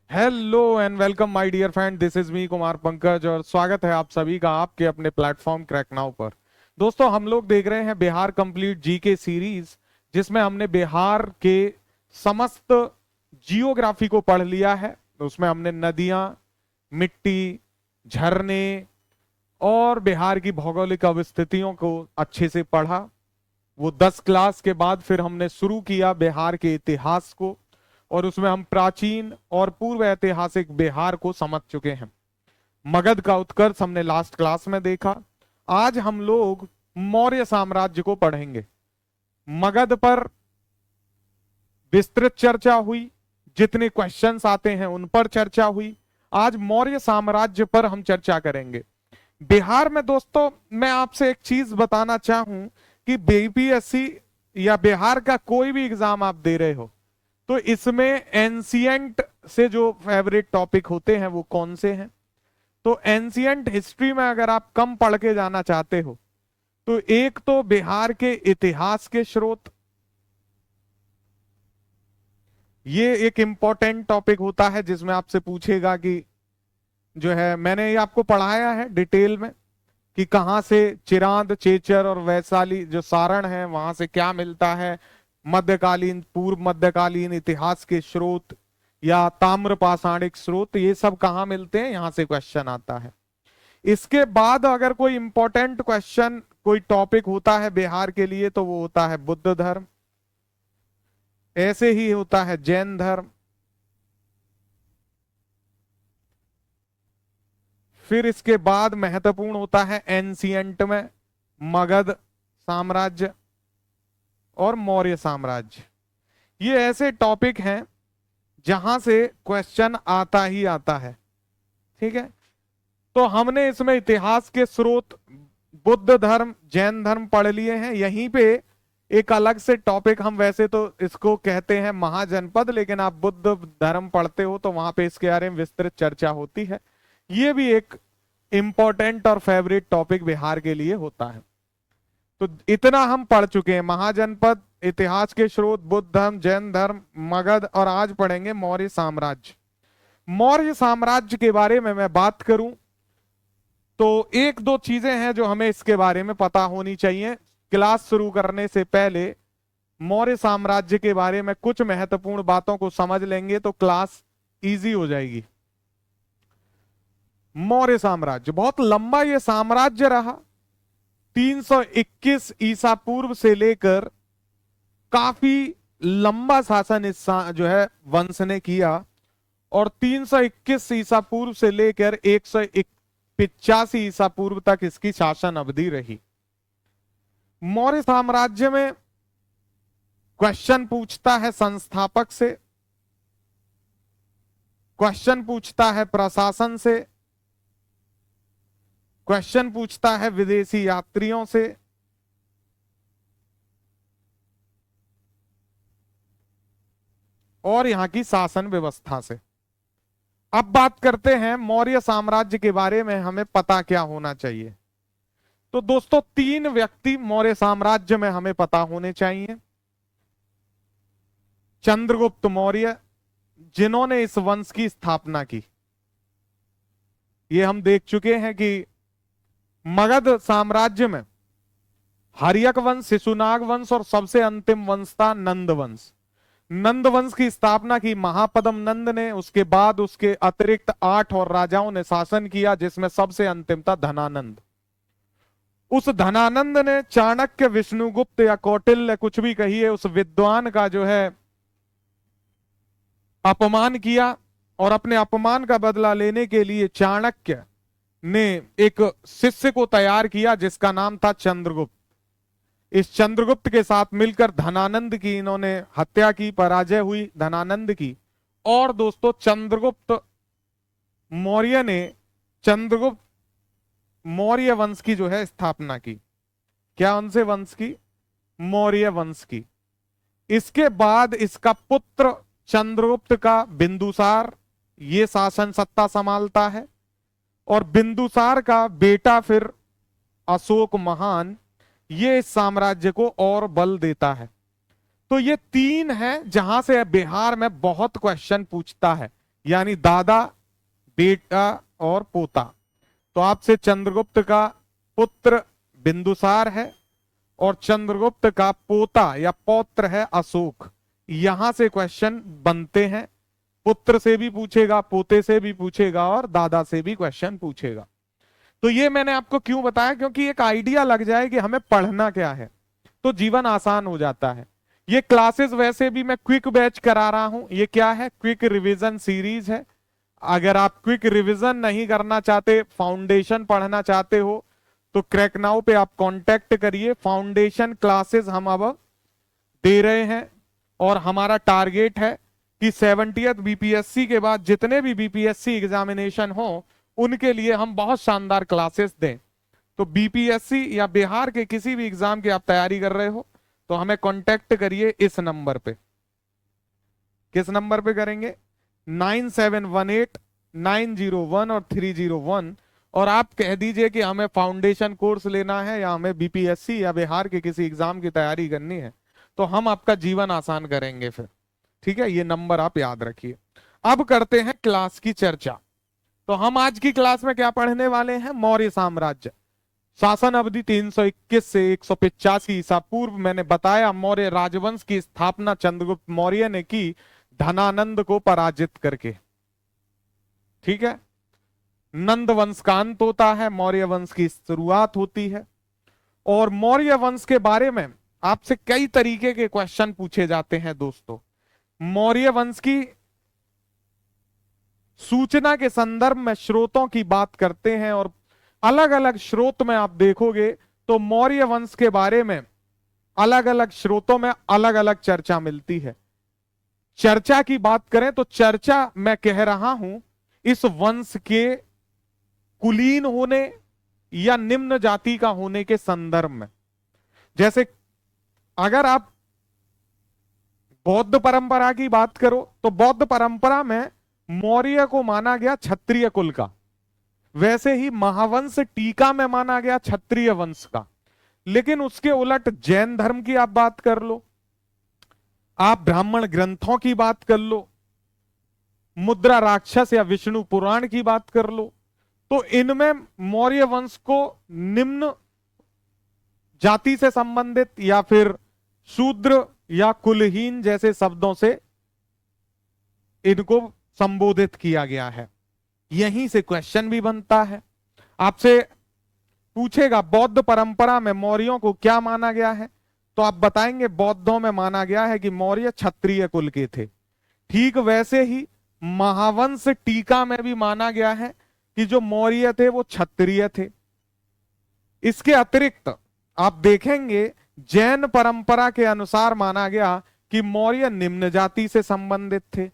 Hello and welcome my dear friend, this is me Kumar Pankaj और स्वागत है आप सभी का आपके अपने प्लेटफॉर्म क्रैक नाउ पर। दोस्तों, हम लोग देख रहे हैं बिहार कंप्लीट जीके सीरीज, जिसमें हमने बिहार के समस्त जियोग्राफी को पढ़ लिया है। उसमें हमने नदियां, मिट्टी, झरने और बिहार की भौगोलिक अवस्थितियों को अच्छे से पढ़ा। वो 10 क्लास के बाद फिर हमने शुरू किया बिहार के इतिहास को, और उसमें हम प्राचीन और पूर्व ऐतिहासिक बिहार को समझ चुके हैं। मगध का उत्कर्ष हमने लास्ट क्लास में देखा। आज हम लोग मौर्य साम्राज्य को पढ़ेंगे। मगध पर विस्तृत चर्चा हुई, जितने क्वेश्चंस आते हैं उन पर चर्चा हुई। आज मौर्य साम्राज्य पर हम चर्चा करेंगे। बिहार में दोस्तों, मैं आपसे एक चीज बताना चाहूं कि बीपीएससी या बिहार का कोई भी एग्जाम आप दे रहे हो तो इसमें एंशियंट से जो फेवरेट टॉपिक होते हैं वो कौन से हैं। तो एंशियंट हिस्ट्री में अगर आप कम पढ़ के जाना चाहते हो तो एक तो बिहार के इतिहास के स्रोत, ये एक इंपॉर्टेंट टॉपिक होता है जिसमें आपसे पूछेगा कि जो है, मैंने ये आपको पढ़ाया है डिटेल में कि कहां से चिरांद, चेचर और वैशाली जो सारण है वहां से क्या मिलता है। मध्यकालीन, पूर्व मध्यकालीन इतिहास के स्रोत या ताम्र पाषाणिक स्रोत, ये सब कहाँ मिलते हैं, यहां से क्वेश्चन आता है। इसके बाद अगर कोई इंपॉर्टेंट क्वेश्चन, कोई टॉपिक होता है बिहार के लिए तो वो होता है बुद्ध धर्म, ऐसे ही होता है जैन धर्म, फिर इसके बाद महत्वपूर्ण होता है एंशियंट में मगध साम्राज्य और मौर्य साम्राज्य। ये ऐसे टॉपिक हैं जहां से क्वेश्चन आता ही आता है। ठीक है, तो हमने इसमें इतिहास के स्रोत, बुद्ध धर्म, जैन धर्म पढ़ लिए हैं। यहीं पे एक अलग से टॉपिक, हम वैसे तो इसको कहते हैं महाजनपद, लेकिन आप बुद्ध धर्म पढ़ते हो तो वहां पे इसके बारे में विस्तृत चर्चा होती है। ये भी एक इंपॉर्टेंट और फेवरेट टॉपिक बिहार के लिए होता है। तो इतना हम पढ़ चुके हैं, महाजनपद, इतिहास के स्रोत, बुद्ध धर्म, जैन धर्म, मगध, और आज पढ़ेंगे मौर्य साम्राज्य। मौर्य साम्राज्य के बारे में मैं बात करूं तो एक दो चीजें हैं जो हमें इसके बारे में पता होनी चाहिए। क्लास शुरू करने से पहले मौर्य साम्राज्य के बारे में कुछ महत्वपूर्ण बातों को समझ लेंगे तो क्लास इजी हो जाएगी। मौर्य साम्राज्य बहुत लंबा ये साम्राज्य रहा। 321 ईसा पूर्व से लेकर काफी लंबा शासन इस जो है वंश ने किया, और 321 ईसा पूर्व से लेकर 185 ईसा पूर्व तक इसकी शासन अवधि रही। मौर्य साम्राज्य में क्वेश्चन पूछता है संस्थापक से, क्वेश्चन पूछता है प्रशासन से, क्वेश्चन पूछता है विदेशी यात्रियों से, और यहां की शासन व्यवस्था से। अब बात करते हैं मौर्य साम्राज्य के बारे में हमें पता क्या होना चाहिए। तो दोस्तों, 3 व्यक्ति मौर्य साम्राज्य में हमें पता होने चाहिए। चंद्रगुप्त मौर्य, जिन्होंने इस वंश की स्थापना की। ये हम देख चुके हैं कि मगध साम्राज्य में हर्यक वंश, शिशुनाग वंश और सबसे अंतिम वंश था नंद वंश। नंद वंश की स्थापना की महापदम नंद ने। उसके बाद उसके अतिरिक्त 8 और राजाओं ने शासन किया, जिसमें सबसे अंतिम था धनानंद। उस धनानंद ने चाणक्य, विष्णुगुप्त या कौटिल्य, कुछ भी कहिए, उस विद्वान का जो है अपमान किया, और अपने अपमान का बदला लेने के लिए चाणक्य ने एक शिष्य को तैयार किया जिसका नाम था चंद्रगुप्त। इस चंद्रगुप्त के साथ मिलकर धनानंद की इन्होंने हत्या की, पराजय हुई धनानंद की। और दोस्तों, चंद्रगुप्त मौर्य ने चंद्रगुप्त मौर्य वंश की जो है स्थापना की। क्या वंश है? वंश की, मौर्य वंश की। इसके बाद इसका पुत्र चंद्रगुप्त का बिंदुसार ये शासन सत्ता संभालता है, और बिंदुसार का बेटा फिर अशोक महान ये इस साम्राज्य को और बल देता है। तो ये 3 है जहां से बिहार में बहुत क्वेश्चन पूछता है। यानी दादा, बेटा और पोता। तो आपसे चंद्रगुप्त का पुत्र बिंदुसार है और चंद्रगुप्त का पोता या पौत्र है अशोक। यहां से क्वेश्चन बनते हैं, पुत्र से भी पूछेगा, पोते से भी पूछेगा और दादा से भी क्वेश्चन पूछेगा। तो ये मैंने आपको क्यों बताया, क्योंकि एक आइडिया लग जाए कि हमें पढ़ना क्या है, तो जीवन आसान हो जाता है। ये क्लासेस वैसे भी मैं क्विक बैच करा रहा हूं। ये क्या है? क्विक रिवीजन सीरीज है। अगर आप क्विक रिवीजन नहीं करना चाहते, फाउंडेशन पढ़ना चाहते हो, तो क्रैक नाउ पे आप कांटेक्ट करिए। फाउंडेशन क्लासेस हम अब दे रहे हैं और हमारा टारगेट है कि 70th बीपीएससी के बाद जितने भी बीपीएससी एग्जामिनेशन हो उनके लिए हम बहुत शानदार क्लासेस दें। तो बीपीएससी या बिहार के किसी भी एग्जाम की आप तैयारी कर रहे हो तो हमें कांटेक्ट करिए इस नंबर पे। किस नंबर पे करेंगे? 9718-901 और 301। और आप कह दीजिए कि हमें फाउंडेशन कोर्स लेना है या हमें बीपीएससी या बिहार के किसी एग्जाम की तैयारी करनी है, तो हम आपका जीवन आसान करेंगे फिर। ठीक है, ये नंबर आप याद रखिए। अब करते हैं क्लास की चर्चा। तो हम आज की क्लास में क्या पढ़ने वाले हैं? मौर्य साम्राज्य। शासन अवधि 321 से 185 ईसा पूर्व। मैंने बताया मौर्य राजवंश की स्थापना चंद्रगुप्त मौर्य ने की, धनानंद को पराजित करके। ठीक है, नंद वंश का अंत होता है, मौर्य वंश की शुरुआत होती है। और मौर्य वंश के बारे में आपसे कई तरीके के क्वेश्चन पूछे जाते हैं दोस्तों। मौर्य वंश की सूचना के संदर्भ में स्रोतों की बात करते हैं और अलग अलग स्रोत में आप देखोगे तो मौर्य वंश के बारे में अलग अलग स्रोतों में अलग अलग चर्चा मिलती है। चर्चा की बात करें तो चर्चा मैं कह रहा हूं इस वंश के कुलीन होने या निम्न जाति का होने के संदर्भ में। जैसे अगर आप बौद्ध परंपरा की बात करो तो बौद्ध परंपरा में मौर्य को माना गया क्षत्रिय कुल का, वैसे ही महावंश टीका में माना गया क्षत्रिय वंश का। लेकिन उसके उलट जैन धर्म की आप बात कर लो, आप ब्राह्मण ग्रंथों की बात कर लो, मुद्रा राक्षस या विष्णु पुराण की बात कर लो, तो इनमें मौर्य वंश को निम्न जाति से संबंधित या फिर शूद्र या कुलहीन जैसे शब्दों से इनको संबोधित किया गया है। यहीं से क्वेश्चन भी बनता है, आपसे पूछेगा बौद्ध परंपरा में मौर्यों को क्या माना गया है, तो आप बताएंगे बौद्धों में माना गया है कि मौर्य क्षत्रिय कुल के थे। ठीक वैसे ही महावंश टीका में भी माना गया है कि जो मौर्य थे वो क्षत्रिय थे। इसके अतिरिक्त आप देखेंगे जैन परंपरा के अनुसार माना गया कि मौर्य निम्न जाति से संबंधित थे।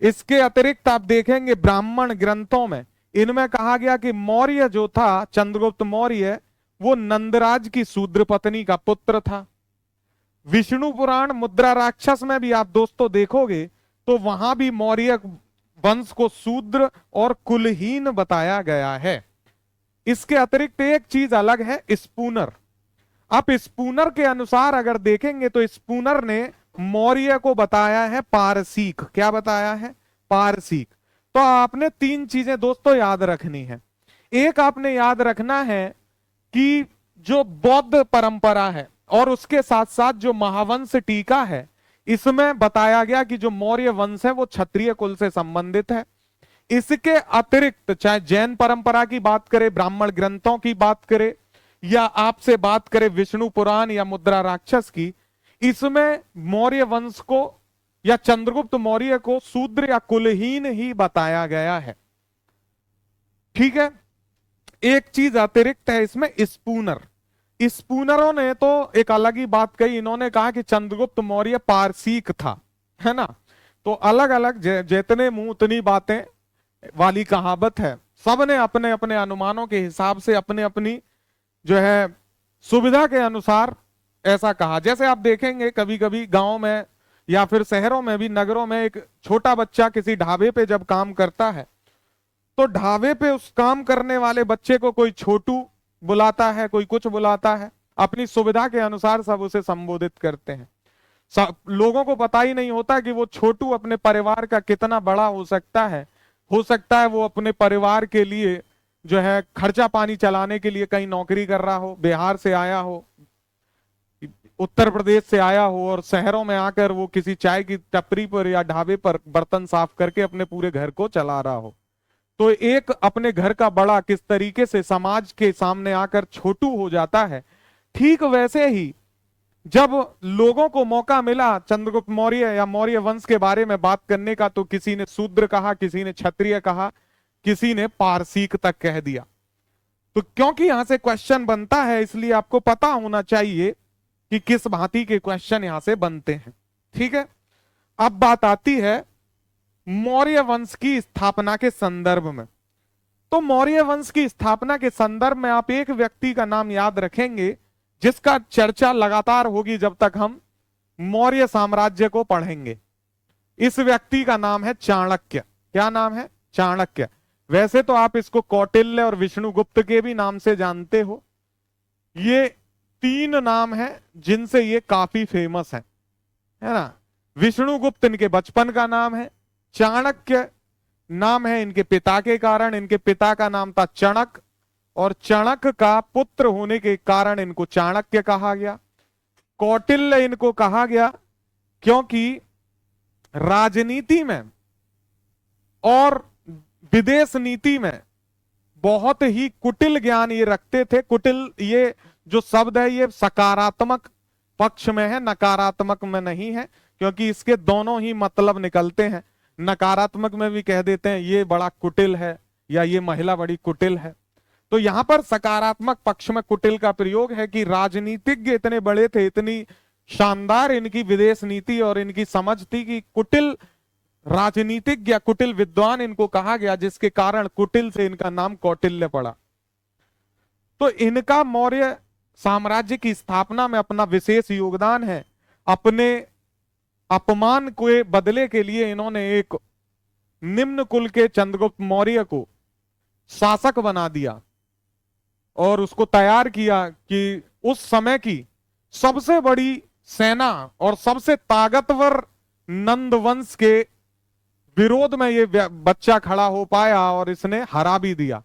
इसके अतिरिक्त आप देखेंगे ब्राह्मण ग्रंथों में इनमें कहा गया कि मौर्य जो था चंद्रगुप्त मौर्य वो नंदराज की शूद्र पत्नी का पुत्र था। विष्णु पुराण मुद्रा राक्षस में भी आप दोस्तों देखोगे तो वहां भी मौर्य वंश को शूद्र और कुलहीन बताया गया है। इसके अतिरिक्त एक चीज अलग है, स्पूनर। आप स्पूनर के अनुसार अगर देखेंगे तो स्पूनर ने मौर्य को बताया है पारसीक। क्या बताया है? पारसीक। तो आपने तीन चीजें दोस्तों याद रखनी है। एक आपने याद रखना है कि जो बौद्ध परंपरा है और उसके साथ साथ जो महावंश टीका है इसमें बताया गया कि जो मौर्य वंश है वो क्षत्रिय कुल से संबंधित है। इसके अतिरिक्त चाहे जैन परंपरा की बात करें, ब्राह्मण ग्रंथों की बात करें या आपसे बात करें विष्णु पुराण या मुद्रा राक्षस की, इसमें मौर्य वंश को या चंद्रगुप्त मौर्य को शूद्र या कुलहीन ही बताया गया है। ठीक है, एक चीज अतिरिक्त है इसमें, स्पूनर। स्पूनरों ने तो एक अलग ही बात कही, इन्होंने कहा कि चंद्रगुप्त मौर्य पारसीक था, है ना। तो अलग अलग जितने मुंह उतनी बातें वाली कहावत है। सबने अपने अपने अनुमानों के हिसाब से अपने अपनी जो है सुविधा के अनुसार ऐसा कहा। जैसे आप देखेंगे कभी कभी गांव में या फिर शहरों में भी, नगरों में, एक छोटा बच्चा किसी ढाबे पे जब काम करता है तो ढाबे पे उस काम करने वाले बच्चे को कोई छोटू बुलाता है, कोई कुछ बुलाता है, अपनी सुविधा के अनुसार सब उसे संबोधित करते हैं। लोगों को पता ही नहीं होता कि वो छोटू अपने परिवार का कितना बड़ा हो सकता है। हो सकता है वो अपने परिवार के लिए जो है खर्चा पानी चलाने के लिए कहीं नौकरी कर रहा हो, बिहार से आया हो, उत्तर प्रदेश से आया हो, और शहरों में आकर वो किसी चाय की टपरी पर या ढाबे पर बर्तन साफ करके अपने पूरे घर को चला रहा हो। तो एक अपने घर का बड़ा किस तरीके से समाज के सामने आकर छोटू हो जाता है, ठीक वैसे ही जब लोगों को मौका मिला चंद्रगुप्त मौर्य या मौर्य वंश के बारे में बात करने का, तो किसी ने शूद्र कहा, किसी ने क्षत्रिय कहा, किसी ने पारसीक तक कह दिया। तो क्योंकि यहां से क्वेश्चन बनता है, इसलिए आपको पता होना चाहिए कि किस भांति के क्वेश्चन यहां से बनते हैं। ठीक है, अब बात आती है मौर्य वंश की स्थापना के संदर्भ में। तो मौर्य वंश की स्थापना के संदर्भ में आप एक व्यक्ति का नाम याद रखेंगे जिसका चर्चा लगातार होगी जब तक हम मौर्य साम्राज्य को पढ़ेंगे। इस व्यक्ति का नाम है चाणक्य। क्या नाम है? चाणक्य। वैसे तो आप इसको कौटिल्य और विष्णुगुप्त के भी नाम से जानते हो। ये तीन नाम हैं जिनसे ये काफी फेमस है ना। विष्णुगुप्त इनके बचपन का नाम है, चाणक्य नाम है इनके पिता के कारण, इनके पिता का नाम था चणक, और चणक का पुत्र होने के कारण इनको चाणक्य कहा गया। कौटिल्य इनको कहा गया क्योंकि राजनीति में और विदेश नीति में बहुत ही कुटिल ज्ञान ये रखते थे। कुटिल ये जो शब्द है ये सकारात्मक पक्ष में है, नकारात्मक में नहीं है, क्योंकि इसके दोनों ही मतलब निकलते हैं। नकारात्मक में भी कह देते हैं ये बड़ा कुटिल है या ये महिला बड़ी कुटिल है। तो यहां पर सकारात्मक पक्ष में कुटिल का प्रयोग है कि राजनीतिज्ञ इतने बड़े थे, इतनी शानदार इनकी विदेश नीति और इनकी समझ थी कि कुटिल राजनीतिज्ञ या कुटिल विद्वान इनको कहा गया, जिसके कारण कुटिल से इनका नाम कौटिल्य पड़ा। तो इनका मौर्य साम्राज्य की स्थापना में अपना विशेष योगदान है। अपने अपमान के बदले के लिए इन्होंने एक निम्न कुल के चंद्रगुप्त मौर्य को शासक बना दिया और उसको तैयार किया कि उस समय की सबसे बड़ी सेना और सबसे ताकतवर नंद वंश के विरोध में ये बच्चा खड़ा हो पाया और इसने हरा भी दिया।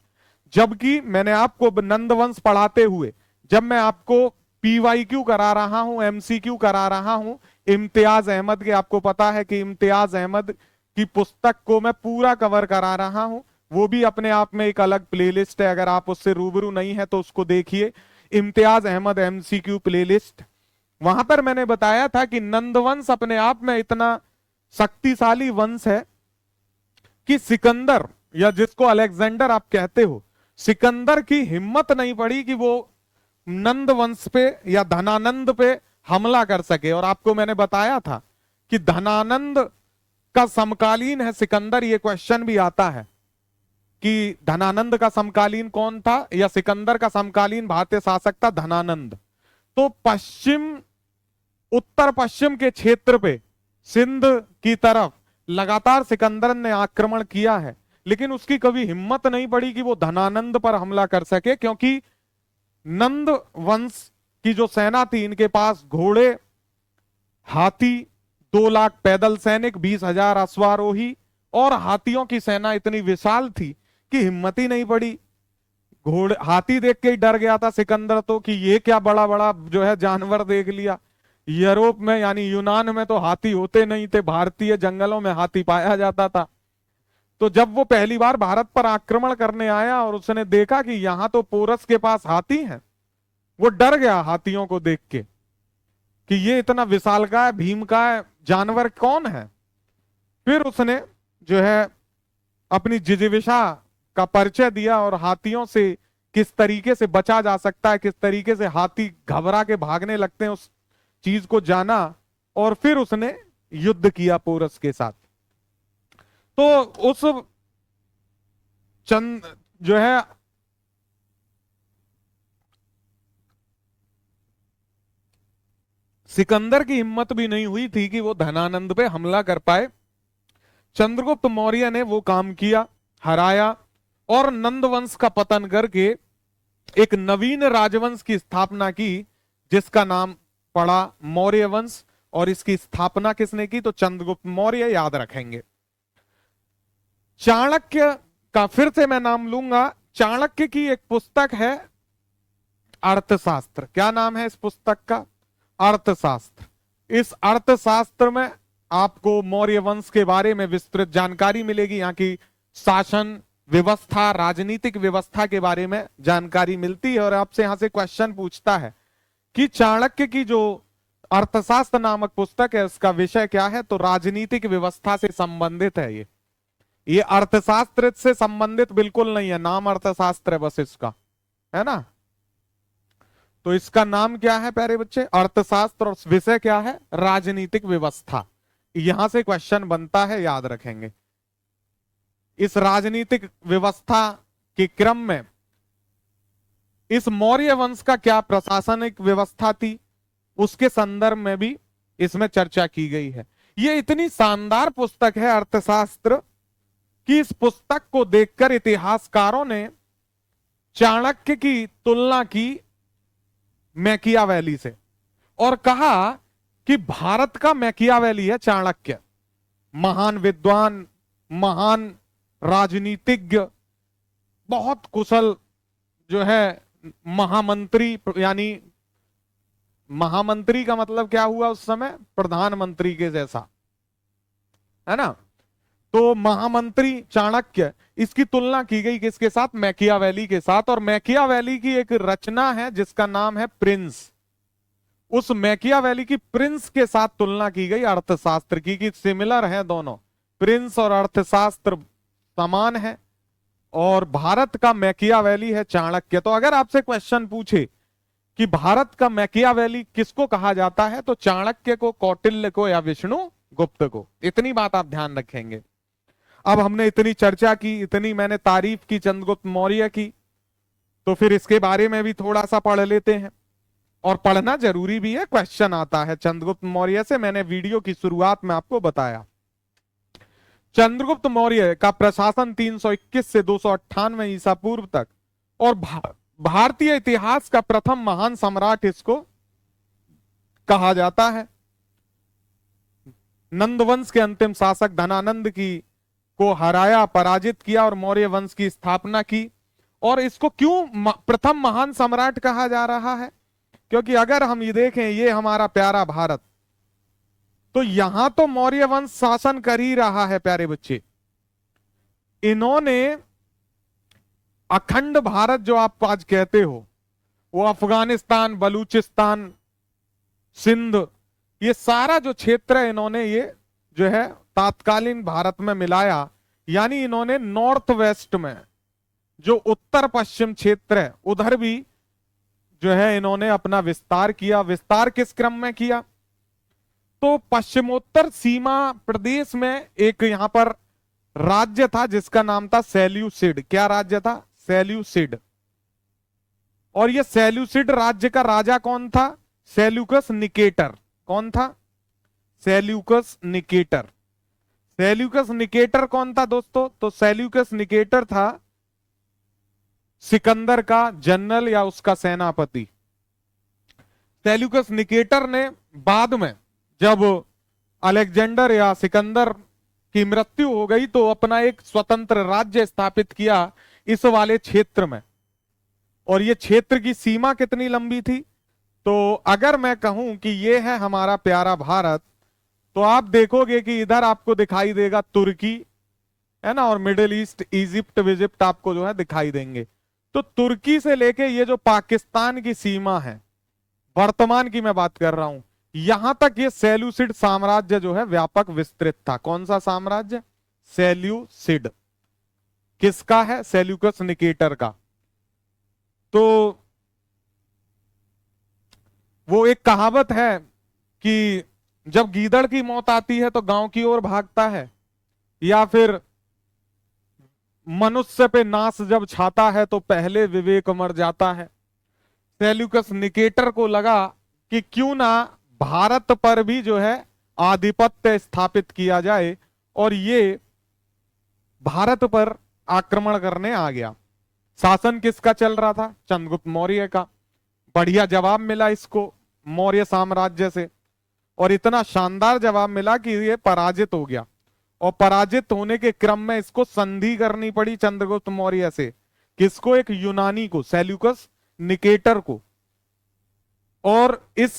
जबकि मैंने आपको नंद वंश पढ़ाते हुए जब मैं आपको PYQ करा रहा हूं, MCQ करा रहा हूं, इम्तियाज अहमद के, आपको पता है कि इम्तियाज अहमद की पुस्तक को मैं पूरा कवर करा रहा हूं। वो भी अपने आप में एक अलग प्लेलिस्ट है, अगर आप उससे रूबरू नहीं है तो उसको देखिए, इम्तियाज अहमद MCQ प्लेलिस्ट। वहां पर मैंने बताया था कि नंदवंश अपने आप में इतना शक्तिशाली वंश है कि सिकंदर, या जिसको अलेक्जेंडर आप कहते हो, सिकंदर की हिम्मत नहीं पड़ी कि वो नंद वंश पे या धनानंद पे हमला कर सके। और आपको मैंने बताया था कि धनानंद का समकालीन है सिकंदर। ये क्वेश्चन भी आता है कि धनानंद का समकालीन कौन था, या सिकंदर का समकालीन भारतीय शासक था धनानंद। तो पश्चिम, उत्तर पश्चिम के क्षेत्र पे सिंध की तरफ लगातार सिकंदर ने आक्रमण किया है, लेकिन उसकी कभी हिम्मत नहीं पड़ी कि वो धनानंद पर हमला कर सके, क्योंकि नंद वंश की जो सेना थी, इनके पास घोड़े, हाथी, 2 लाख पैदल सैनिक, 20,000 अश्वारोही और हाथियों की सेना इतनी विशाल थी कि हिम्मत ही नहीं पड़ी। घोड़े, हाथी देख के ही डर गया था सिकंदर तो कि ये क्या बड़ा बड़ा जो है जानवर देख लिया। यूरोप में यानी यूनान में तो हाथी होते नहीं थे, भारतीय जंगलों में हाथी पाया जाता था। तो जब वो पहली बार भारत पर आक्रमण करने आया और उसने देखा कि यहां तो पोरस के पास हाथी हैं, वो डर गया हाथियों को देख के कि ये इतना विशालकाय भीमकाय जानवर कौन है। फिर उसने जो है अपनी जिजीविषा का परिचय दिया और हाथियों से किस तरीके से बचा जा सकता है, किस तरीके से हाथी घबरा के भागने लगते हैं, उस चीज को जाना और फिर उसने युद्ध किया पोरस के साथ। तो उस चंद जो है सिकंदर की हिम्मत भी नहीं हुई थी कि वो धनानंद पे हमला कर पाए। चंद्रगुप्त मौर्य ने वो काम किया, हराया और नंद वंश का पतन करके एक नवीन राजवंश की स्थापना की, जिसका नाम पड़ा मौर्य वंश। और इसकी स्थापना किसने की? तो चंद्रगुप्त मौर्य, याद रखेंगे। चाणक्य का फिर से मैं नाम लूंगा। चाणक्य की एक पुस्तक है अर्थशास्त्र। क्या नाम है इस पुस्तक का? अर्थशास्त्र। इस अर्थशास्त्र में आपको मौर्य वंश के बारे में विस्तृत जानकारी मिलेगी। यहाँ की शासन व्यवस्था, राजनीतिक व्यवस्था के बारे में जानकारी मिलती है। और आपसे यहां से क्वेश्चन पूछता है कि चाणक्य की जो अर्थशास्त्र नामक पुस्तक है उसका विषय क्या है? तो राजनीतिक व्यवस्था से संबंधित है। ये अर्थशास्त्र से संबंधित बिल्कुल नहीं है, नाम अर्थशास्त्र है बस इसका, है ना। तो इसका नाम क्या है प्यारे बच्चे? अर्थशास्त्र। और विषय क्या है? राजनीतिक व्यवस्था। यहां से क्वेश्चन बनता है, याद रखेंगे। इस राजनीतिक व्यवस्था के क्रम में इस मौर्य वंश का क्या प्रशासनिक व्यवस्था थी, उसके संदर्भ में भी इसमें चर्चा की गई है। यह इतनी शानदार पुस्तक है अर्थशास्त्र कि इस पुस्तक को देखकर इतिहासकारों ने चाणक्य की तुलना की मैकियावेली से और कहा कि भारत का मैकियावेली है चाणक्य। महान विद्वान, महान राजनीतिज्ञ, बहुत कुशल जो है महामंत्री, यानी महामंत्री का मतलब क्या हुआ उस समय? प्रधानमंत्री के जैसा, है ना। तो महामंत्री चाणक्य, इसकी तुलना की गई किसके साथ? मैकियावेली के साथ। और मैकियावेली की एक रचना है जिसका नाम है प्रिंस। उस मैकियावेली की प्रिंस के साथ तुलना की गई अर्थशास्त्र की, कि सिमिलर है दोनों, प्रिंस और अर्थशास्त्र समान है। और भारत का मैकियावेली है चाणक्य। तो अगर आपसे क्वेश्चन पूछे कि भारत का मैकियावेली किसको कहा जाता है, तो चाणक्य को, कौटिल्य को, या विष्णु गुप्त को। इतनी बात आप ध्यान रखेंगे। अब हमने इतनी चर्चा की, इतनी मैंने तारीफ की चंद्रगुप्त मौर्य की, तो फिर इसके बारे में भी थोड़ा सा पढ़ लेते हैं। और पढ़ना जरूरी भी है, क्वेश्चन आता है चंद्रगुप्त मौर्य से। मैंने वीडियो की शुरुआत में आपको बताया, चंद्रगुप्त मौर्य का प्रशासन 321 से 298 ईसा पूर्व तक, और भारतीय इतिहास का प्रथम महान सम्राट इसको कहा जाता है। नंदवंश के अंतिम शासक धनानंद की को हराया, पराजित किया और मौर्य वंश की स्थापना की। और इसको क्यों प्रथम महान सम्राट कहा जा रहा है? क्योंकि अगर हम ये देखें, ये हमारा प्यारा भारत, तो यहां तो मौर्य वंश शासन कर ही रहा है प्यारे बच्चे। इन्होंने अखंड भारत जो आप आज कहते हो, वो अफगानिस्तान, बलूचिस्तान, सिंध, ये सारा जो क्षेत्र है इन्होंने ये जो है तात्कालीन भारत में मिलाया। यानी इन्होंने नॉर्थ वेस्ट में जो उत्तर पश्चिम क्षेत्र है उधर भी जो है इन्होंने अपना विस्तार किया। विस्तार किस क्रम में किया? तो पश्चिमोत्तर सीमा प्रदेश में एक यहां पर राज्य था जिसका नाम था सेल्यूसिड। क्या राज्य था? सेल्यूसिड। और ये सेल्यूसिड राज्य का राजा कौन था? Seleucus Nicator. कौन था? Seleucus Nicator. सेल्यूकस निकेटर कौन था दोस्तों? तो सेल्यूकस निकेटर था सिकंदर का जनरल या उसका सेनापति। सेल्यूकस निकेटर ने बाद में जब अलेक्जेंडर या सिकंदर की मृत्यु हो गई तो अपना एक स्वतंत्र राज्य स्थापित किया इस वाले क्षेत्र में। और ये क्षेत्र की सीमा कितनी लंबी थी? तो अगर मैं कहूं कि ये है हमारा प्यारा भारत, तो आप देखोगे कि इधर आपको दिखाई देगा तुर्की, है ना, और मिडिल ईस्ट, इजिप्ट विजिप्ट आपको जो है दिखाई देंगे। तो तुर्की से लेके ये जो पाकिस्तान की सीमा है, वर्तमान की मैं बात कर रहा हूं, यहां तक ये सेल्यूसिड साम्राज्य जो है व्यापक विस्तृत था। कौन सा साम्राज्य? सेल्यूसिड। किसका है? सेल्यूकस निकेटर का। तो वो एक कहावत है कि जब गीदड़ की मौत आती है तो गांव की ओर भागता है, या फिर मनुष्य पे नाश जब छाता है तो पहले विवेक मर जाता है। सेल्यूकस निकेटर को लगा कि क्यों ना भारत पर भी जो है आधिपत्य स्थापित किया जाए, और ये भारत पर आक्रमण करने आ गया। शासन किसका चल रहा था? चंद्रगुप्त मौर्य का। बढ़िया जवाब मिला इसको मौर्य साम्राज्य से। और इतना शानदार जवाब मिला कि ये पराजित हो गया, और पराजित होने के क्रम में इसको संधि करनी पड़ी चंद्रगुप्त मौर्य से। किसको? एक यूनानी को, सेल्यूकस निकेटर को। और इस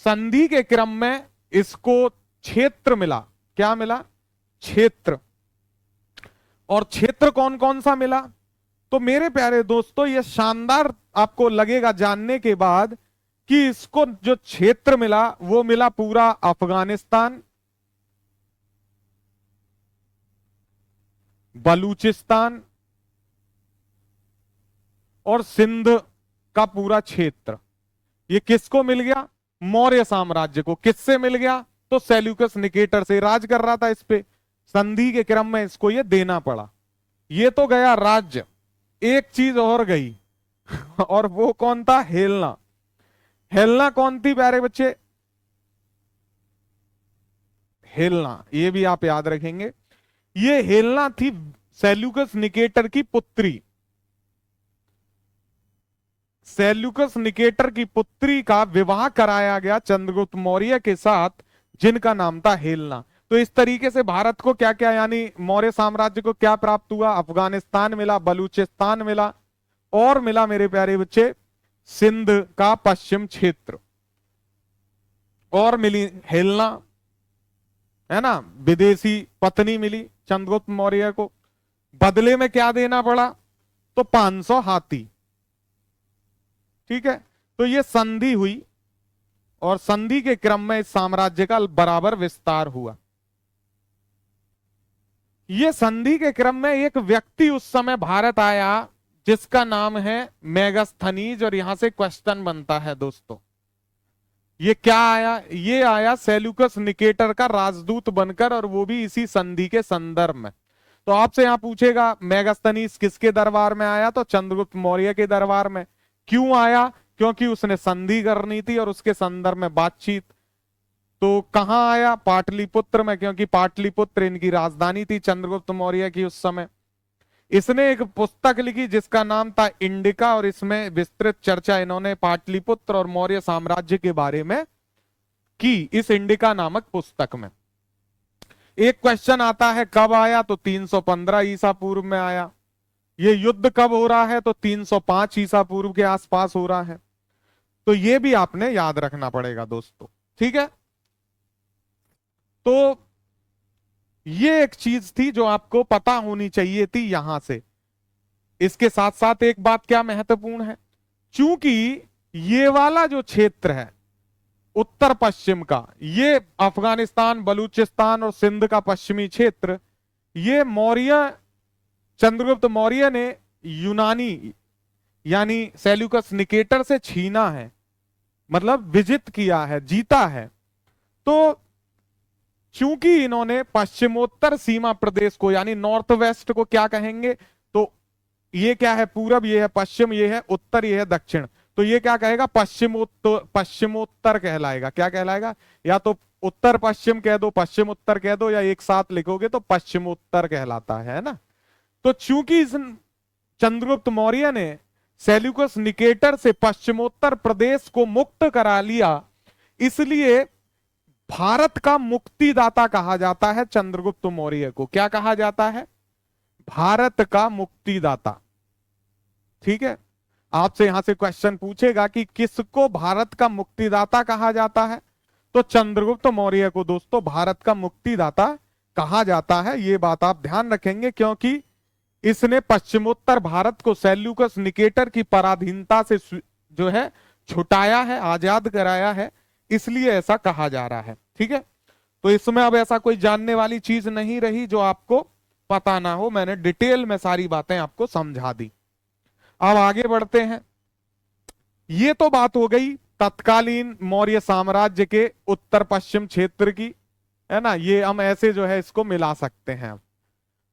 संधि के क्रम में इसको क्षेत्र मिला। क्या मिला? क्षेत्र। और क्षेत्र कौन कौन सा मिला? तो मेरे प्यारे दोस्तों, यह शानदार आपको लगेगा जानने के बाद कि इसको जो क्षेत्र मिला वो मिला पूरा अफगानिस्तान, बलूचिस्तान और सिंध का पूरा क्षेत्र। ये किसको मिल गया? मौर्य साम्राज्य को। किससे मिल गया? तो सेल्यूकस निकेटर से। राज कर रहा था इस पे, संधि के क्रम में इसको ये देना पड़ा। ये तो गया राज्य। एक चीज और गई और वो कौन था? हेलना। हेलना कौन थी प्यारे बच्चे? हेलना, ये भी आप याद रखेंगे। ये हेलना थी सेल्यूकस निकेटर की पुत्री। सेल्यूकस निकेटर की पुत्री का विवाह कराया गया चंद्रगुप्त मौर्य के साथ, जिनका नाम था हेलना। तो इस तरीके से भारत को क्या क्या, यानी मौर्य साम्राज्य को क्या प्राप्त हुआ? अफगानिस्तान मिला, बलूचिस्तान मिला, और मिला मेरे प्यारे बच्चे सिंध का पश्चिम क्षेत्र, और मिली हेलना, है ना, विदेशी पत्नी मिली चंद्रगुप्त मौर्य को। बदले में क्या देना पड़ा? तो 500 हाथी। ठीक है, तो ये संधि हुई, और संधि के क्रम में इस साम्राज्य का बराबर विस्तार हुआ। ये संधि के क्रम में एक व्यक्ति उस समय भारत आया जिसका नाम है मेगास्थनीज, और यहां से क्वेश्चन बनता है दोस्तों, ये क्या आया? ये आया सेल्यूकस निकेटर का राजदूत बनकर, और वो भी इसी संधि के संदर्भ में। तो आपसे यहां पूछेगा मेगास्थनीज किसके दरबार में आया? तो चंद्रगुप्त मौर्य के दरबार में। क्यों आया? क्योंकि उसने संधि करनी थी और उसके संदर्भ में बातचीत। तो कहां आया? पाटलिपुत्र में, क्योंकि पाटलिपुत्र इनकी राजधानी थी चंद्रगुप्त मौर्य की उस समय। इसने एक पुस्तक लिखी जिसका नाम था इंडिका, और इसमें विस्तृत चर्चा इन्होंने पाटलिपुत्र और मौर्य साम्राज्य के बारे में की, इस इंडिका नामक पुस्तक में। एक क्वेश्चन आता है कब आया? तो 315 ईसा पूर्व में आया। ये युद्ध कब हो रहा है? तो 305 ईसा पूर्व के आसपास हो रहा है। तो ये भी आपने याद रखना पड़ेगा दोस्तों। ठीक है, तो ये एक चीज थी जो आपको पता होनी चाहिए थी यहां से। इसके साथ साथ एक बात क्या महत्वपूर्ण है, चूंकि ये वाला जो क्षेत्र है उत्तर पश्चिम का, ये अफगानिस्तान, बलूचिस्तान और सिंध का पश्चिमी क्षेत्र, ये चंद्रगुप्त मौर्य ने यूनानी यानी सेल्यूकस निकेटर से छीना है, मतलब विजित किया है, जीता है। तो चूंकि इन्होंने पश्चिमोत्तर सीमा प्रदेश को, यानी नॉर्थ वेस्ट को क्या कहेंगे? तो ये क्या है? पूरब, ये है पश्चिम, ये है उत्तर, ये है दक्षिण। तो ये क्या कहेगा? पश्चिमोत्तर कहलाएगा। क्या कहलाएगा? या तो उत्तर पश्चिम कह दो, पश्चिम उत्तर कह दो, या एक साथ लिखोगे तो पश्चिमोत्तर कहलाता है ना। तो चूंकि इस चंद्रगुप्त मौर्य ने सेल्यूकस निकेटर से पश्चिमोत्तर प्रदेश को मुक्त करा लिया, इसलिए भारत का मुक्तिदाता कहा जाता है चंद्रगुप्त मौर्य को। क्या कहा जाता है? भारत का मुक्तिदाता। ठीक है, आपसे यहां से क्वेश्चन पूछेगा कि किसको भारत का मुक्तिदाता कहा जाता है? तो चंद्रगुप्त मौर्य को दोस्तों भारत का मुक्तिदाता कहा जाता है। ये बात आप ध्यान रखेंगे, क्योंकि इसने पश्चिमोत्तर भारत को सेल्यूकस निकेटर की पराधीनता से जो है छुटाया है, आजाद कराया है, इसलिए ऐसा कहा जा रहा है। ठीक है, तो इसमें अब ऐसा कोई जानने वाली चीज नहीं रही जो आपको पता ना हो। मैंने डिटेल में सारी बातें आपको समझा दी। अब आगे बढ़ते हैं। ये तो बात हो गई तत्कालीन मौर्य साम्राज्य के उत्तर पश्चिम क्षेत्र की, है ना। ये हम ऐसे जो है इसको मिला सकते हैं।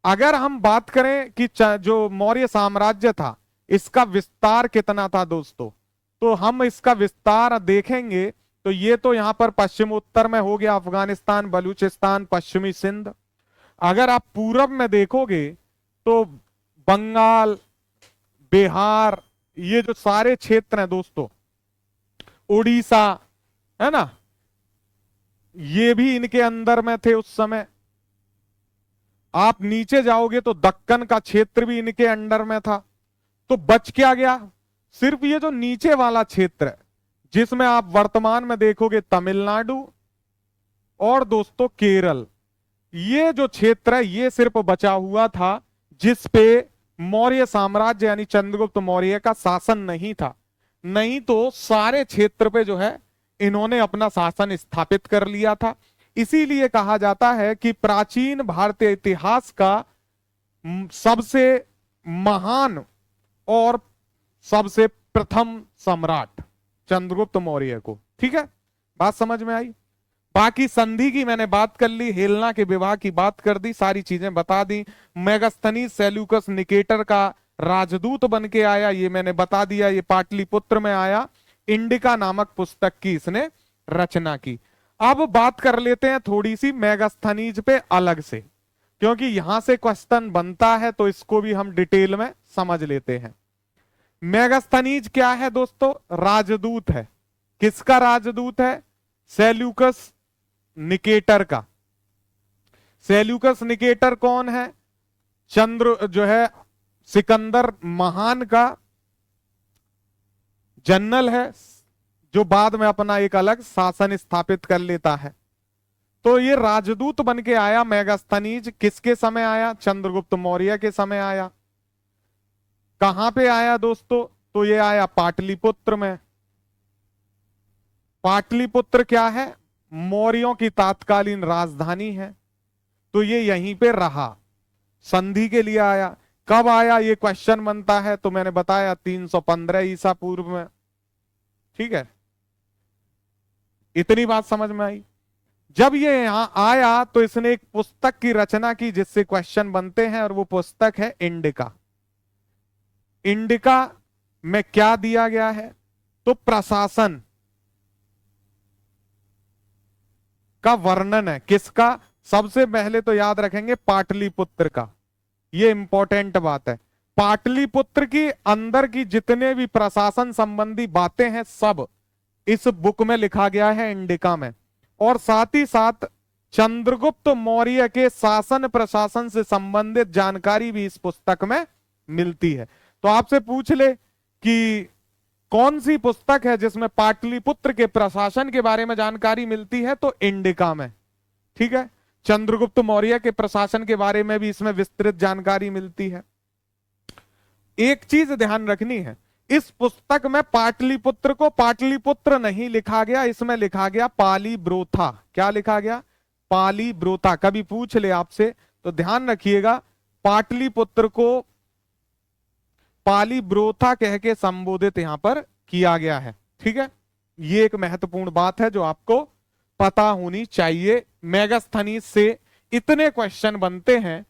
अगर हम बात करें कि जो मौर्य साम्राज्य था इसका विस्तार कितना था दोस्तों, तो हम इसका विस्तार देखेंगे। तो ये तो यहां पर पश्चिम उत्तर में हो गया अफगानिस्तान, बलूचिस्तान, पश्चिमी सिंध। अगर आप पूरब में देखोगे तो बंगाल, बिहार, ये जो सारे क्षेत्र हैं दोस्तों, उड़ीसा, है ना, ये भी इनके अंदर में थे उस समय। आप नीचे जाओगे तो दक्कन का क्षेत्र भी इनके अंडर में था। तो बच क्या गया? सिर्फ ये जो नीचे वाला क्षेत्र है, जिसमें आप वर्तमान में देखोगे तमिलनाडु और दोस्तों केरल, ये जो क्षेत्र है ये सिर्फ बचा हुआ था, जिस पे मौर्य साम्राज्य यानी चंद्रगुप्त मौर्य का शासन नहीं था। नहीं तो सारे क्षेत्र पे जो है इन्होंने अपना शासन स्थापित कर लिया था। इसीलिए कहा जाता है कि प्राचीन भारतीय इतिहास का सबसे महान और सबसे प्रथम सम्राट चंद्रगुप्त मौर्य को। ठीक है, बात समझ में आई? बाकी संधि की मैंने बात कर ली, हेलना के विवाह की बात कर दी, सारी चीजें बता दी। मेगास्थनीज सेल्यूकस निकेटर का राजदूत बन के आया, ये मैंने बता दिया। ये पाटलिपुत्र में आया, इंडिका नामक पुस्तक की इसने रचना की। अब बात कर लेते हैं थोड़ी सी मेगास्थनीज पे अलग से, क्योंकि यहां से क्वेश्चन बनता है तो इसको भी हम डिटेल में समझ लेते हैं। मेगास्थनीज क्या है दोस्तों? राजदूत है। किसका राजदूत है? सेल्यूकस निकेटर का। सेल्यूकस निकेटर कौन है? चंद्र जो है सिकंदर महान का जनरल है, जो बाद में अपना एक अलग शासन स्थापित कर लेता है। तो ये राजदूत बन के आया मेगास्थनीज। किसके समय आया? चंद्रगुप्त मौर्य के समय आया। कहां पे आया दोस्तों? तो ये आया पाटलिपुत्र में। पाटलिपुत्र क्या है? मौर्यों की तात्कालीन राजधानी है। तो ये यहीं पे रहा, संधि के लिए आया। कब आया ये क्वेश्चन बनता है, तो मैंने बताया 315 ईसा पूर्व में। ठीक है, इतनी बात समझ में आई। जब ये यहां आया तो इसने एक पुस्तक की रचना की जिससे क्वेश्चन बनते हैं, और वो पुस्तक है इंडिका। इंडिका में क्या दिया गया है? तो प्रशासन का वर्णन है। किसका? सबसे पहले तो याद रखेंगे पाटलिपुत्र का, ये इंपॉर्टेंट बात है। पाटलिपुत्र की अंदर की जितने भी प्रशासन संबंधी बातें हैं सब इस बुक में लिखा गया है, इंडिका में। और साथ ही साथ चंद्रगुप्त मौर्य के शासन प्रशासन से संबंधित जानकारी भी इस पुस्तक में मिलती है। तो आपसे पूछ ले कि कौन सी पुस्तक है जिसमें पाटलिपुत्र के प्रशासन के बारे में जानकारी मिलती है, तो इंडिका में। ठीक है, चंद्रगुप्त मौर्य के प्रशासन के बारे में भी इसमें विस्तृत जानकारी मिलती है। एक चीज ध्यान रखनी है, इस पुस्तक में पाटलिपुत्र को पाटलिपुत्र नहीं लिखा गया, इसमें लिखा गया पालीब्रोथा। क्या लिखा गया? पालीब्रोथा। कभी पूछ ले आपसे तो ध्यान रखिएगा, पाटलिपुत्र को पालीब्रोथा कह के संबोधित यहां पर किया गया है। ठीक है, ये एक महत्वपूर्ण बात है जो आपको पता होनी चाहिए। मेगास्थनीज से इतने क्वेश्चन बनते हैं,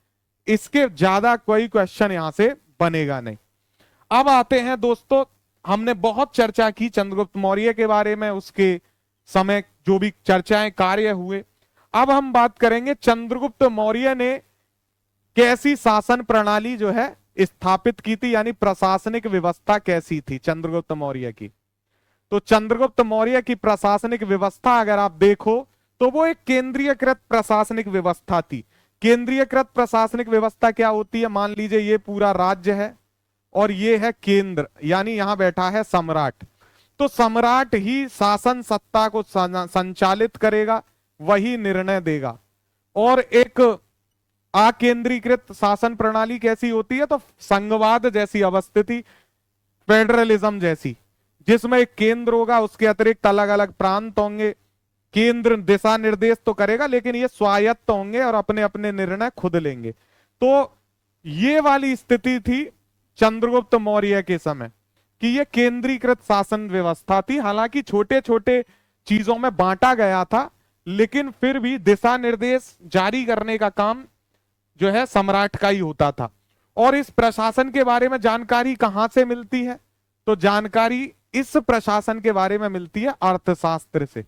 इसके ज्यादा कोई क्वेश्चन यहां से बनेगा नहीं। अब आते हैं दोस्तों, हमने बहुत चर्चा की चंद्रगुप्त मौर्य के बारे में, उसके समय जो भी चर्चाएं कार्य हुए। अब हम बात करेंगे चंद्रगुप्त मौर्य ने कैसी शासन प्रणाली जो है स्थापित की थी, यानी प्रशासनिक व्यवस्था कैसी थी चंद्रगुप्त मौर्य की। तो चंद्रगुप्त मौर्य की प्रशासनिक व्यवस्था अगर आप देखो तो वो एक केंद्रीयकृत प्रशासनिक व्यवस्था थी। केंद्रीयकृत प्रशासनिक व्यवस्था क्या होती है? मान लीजिए ये पूरा राज्य है और ये है केंद्र, यानी यहां बैठा है सम्राट। तो सम्राट ही शासन सत्ता को संचालित करेगा, वही निर्णय देगा। और एक अकेंद्रीकृत शासन प्रणाली कैसी होती है? तो संघवाद जैसी अवस्थिति, फेडरलिज्म जैसी, जिसमें एक केंद्र होगा, उसके अतिरिक्त अलग अलग प्रांत होंगे। केंद्र दिशा निर्देश तो करेगा लेकिन ये स्वायत्त होंगे और अपने अपने निर्णय खुद लेंगे। तो ये वाली स्थिति थी चंद्रगुप्त मौर्य के समय कि ये केंद्रीकृत शासन व्यवस्था थी। हालांकि छोटे छोटे चीजों में बांटा गया था, लेकिन फिर भी दिशा निर्देश जारी करने का काम जो है सम्राट का ही होता था। और इस प्रशासन के बारे में जानकारी कहां से मिलती है? तो जानकारी इस प्रशासन के बारे में मिलती है अर्थशास्त्र से।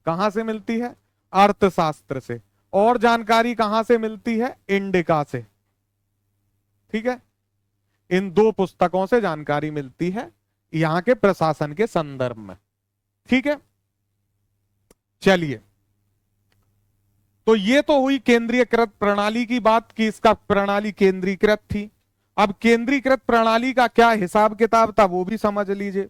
कहां से मिलती है? अर्थशास्त्र से। और जानकारी कहां से मिलती है? इंडिका से। ठीक है, इन दो पुस्तकों से जानकारी मिलती है यहां के प्रशासन के संदर्भ में। ठीक है, चलिए, तो ये तो हुई केंद्रीयकृत प्रणाली की बात कि इसका प्रणाली केंद्रीकृत थी। अब केंद्रीकृत प्रणाली का क्या हिसाब किताब था वो भी समझ लीजिए,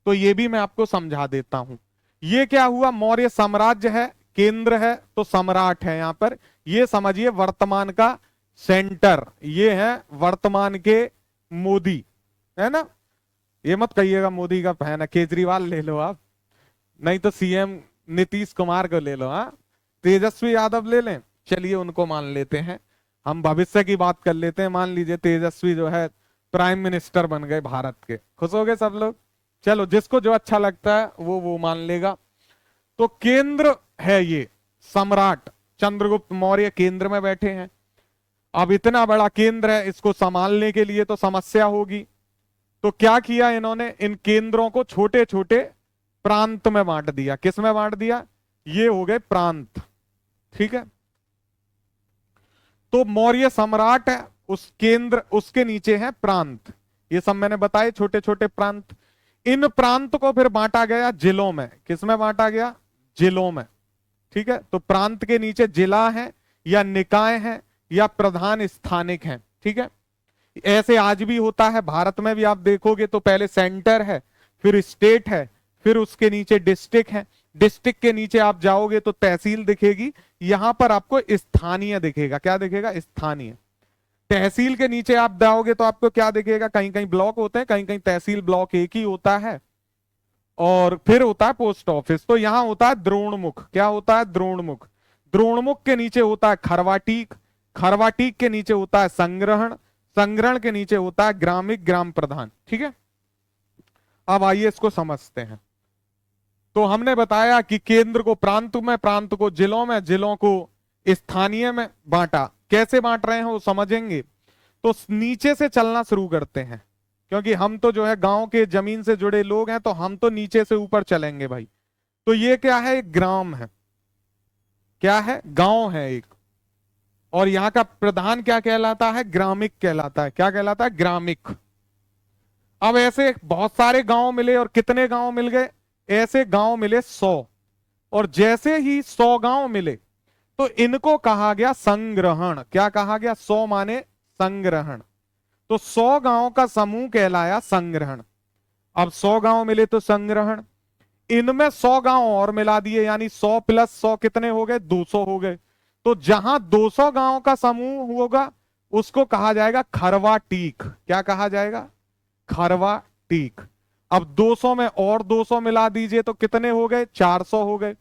तो ये भी मैं आपको समझा देता हूं। ये क्या हुआ, मौर्य साम्राज्य है, केंद्र है तो सम्राट है यहां पर। ये समझिए वर्तमान का सेंटर, ये है वर्तमान के मोदी, है ना। ये मत कहिएगा मोदी का फैन है, केजरीवाल ले लो आप, नहीं तो सीएम नीतीश कुमार को ले लो, हाँ तेजस्वी यादव ले लें, चलिए उनको मान लेते हैं। हम भविष्य की बात कर लेते हैं, मान लीजिए तेजस्वी जो है प्राइम मिनिस्टर बन गए भारत के, खुश हो गए सब लोग। चलो जिसको जो अच्छा लगता है वो मान लेगा। तो केंद्र है ये, सम्राट चंद्रगुप्त मौर्य केंद्र में बैठे हैं। अब इतना बड़ा केंद्र है, इसको संभालने के लिए तो समस्या होगी। तो क्या किया इन्होंने, इन केंद्रों को छोटे छोटे प्रांत में बांट दिया। किस में बांट दिया, ये हो गए प्रांत, ठीक है। तो मौर्य सम्राट है, उस केंद्र उसके नीचे है प्रांत, ये सब मैंने बताए छोटे छोटे प्रांत। इन प्रांत को फिर बांटा गया जिलों में। किस में बांटा गया, जिलों में, ठीक है। तो प्रांत के नीचे जिला है या निकाय है या प्रधान स्थानिक है, ठीक है। ऐसे आज भी होता है, भारत में भी आप देखोगे तो पहले सेंटर है, फिर स्टेट है, फिर उसके नीचे डिस्ट्रिक्ट है। डिस्ट्रिक्ट के नीचे आप जाओगे तो तहसील दिखेगी, यहां पर आपको स्थानीय दिखेगा। क्या दिखेगा, स्थानीय। तहसील के नीचे आप जाओगे तो आपको क्या दिखेगा, कहीं कहीं ब्लॉक होते हैं, कहीं कहीं तहसील ब्लॉक एक ही होता है, और फिर होता है पोस्ट ऑफिस। तो यहां होता है द्रोणमुख। क्या होता है, द्रोणमुख। द्रोणमुख के नीचे होता है खरवाटीक, खरवाटीक के नीचे होता है संग्रहण, संग्रहण के नीचे होता है ग्रामिक, ग्राम प्रधान, ठीक है। अब आइए इसको समझते हैं। तो हमने बताया कि केंद्र को प्रांत में, प्रांत को जिलों में, जिलों को स्थानीय में बांटा। कैसे बांट रहे हैं वो समझेंगे। तो नीचे से चलना शुरू करते हैं, क्योंकि हम तो जो है गांव के जमीन से जुड़े लोग हैं, तो हम तो नीचे से ऊपर चलेंगे भाई। तो ये क्या है, एक ग्राम है, क्या है, गांव है एक, और यहां का प्रधान क्या कहलाता है, ग्रामिक कहलाता है। क्या कहलाता है, ग्रामिक। अब ऐसे बहुत सारे गांव मिले, और कितने गांव मिल गए, ऐसे गांव मिले 100। और जैसे ही 100 गांव मिले तो इनको कहा गया संग्रहण। क्या कहा गया, 100 माने संग्रहण। तो 100 गांव का समूह कहलाया संग्रहण। अब 100 गांव मिले तो संग्रहण, इनमें 100 गांव और मिला दिए, यानी 100 प्लस 100 कितने हो गए, 200 हो गए। तो जहां 200 गांव का समूह होगा उसको कहा जाएगा खरवाटीक। क्या कहा जाएगा, खरवाटीक। अब 200 में और 200 मिला दीजिए तो कितने हो गए, 400 हो गए।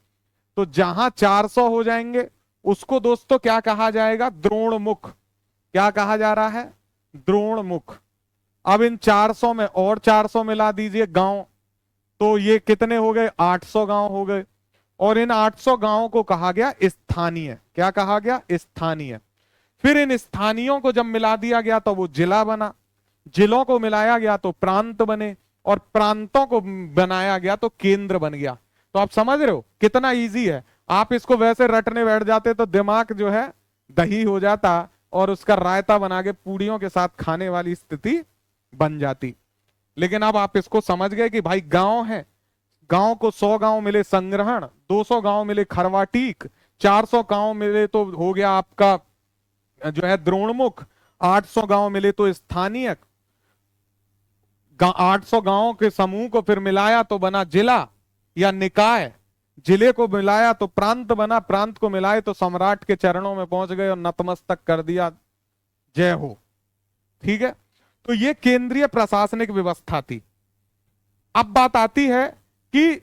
तो जहां 400 हो जाएंगे उसको दोस्तों क्या कहा जाएगा, द्रोणमुख। क्या कहा जा रहा है, द्रोणमुख। अब इन 400 में और 400 मिला दीजिए गांव, तो ये कितने हो गए, 800 गांव हो गए। और इन 800 गांवों को कहा गया स्थानीय। क्या कहा गया, स्थानीय। फिर इन स्थानीयों को जब मिला दिया गया तो वो जिला बना, जिलों को मिलाया गया तो प्रांत बने, और प्रांतों को बनाया गया तो केंद्र बन गया। तो आप समझ रहे हो कितना इजी है। आप इसको वैसे रटने बैठ जाते तो दिमाग जो है दही हो जाता, और उसका रायता बना के पूड़ियों के साथ खाने वाली स्थिति बन जाती। लेकिन अब आप इसको समझ गए कि भाई गांव है, गांव को 100 गांव मिले संग्रहण, 200 गांव मिले खरवाटीक, 400 गांव मिले तो हो गया आपका जो है द्रोणमुख, 800 गांव मिले तो स्थानीय, 800 गांवों के समूह को फिर मिलाया तो बना जिला या निकाय, जिले को मिलाया तो प्रांत बना, प्रांत को मिलाए तो सम्राट के चरणों में पहुंच गए और नतमस्तक कर दिया, जय हो। ठीक है, तो ये केंद्रीय प्रशासनिक व्यवस्था थी। अब बात आती है कि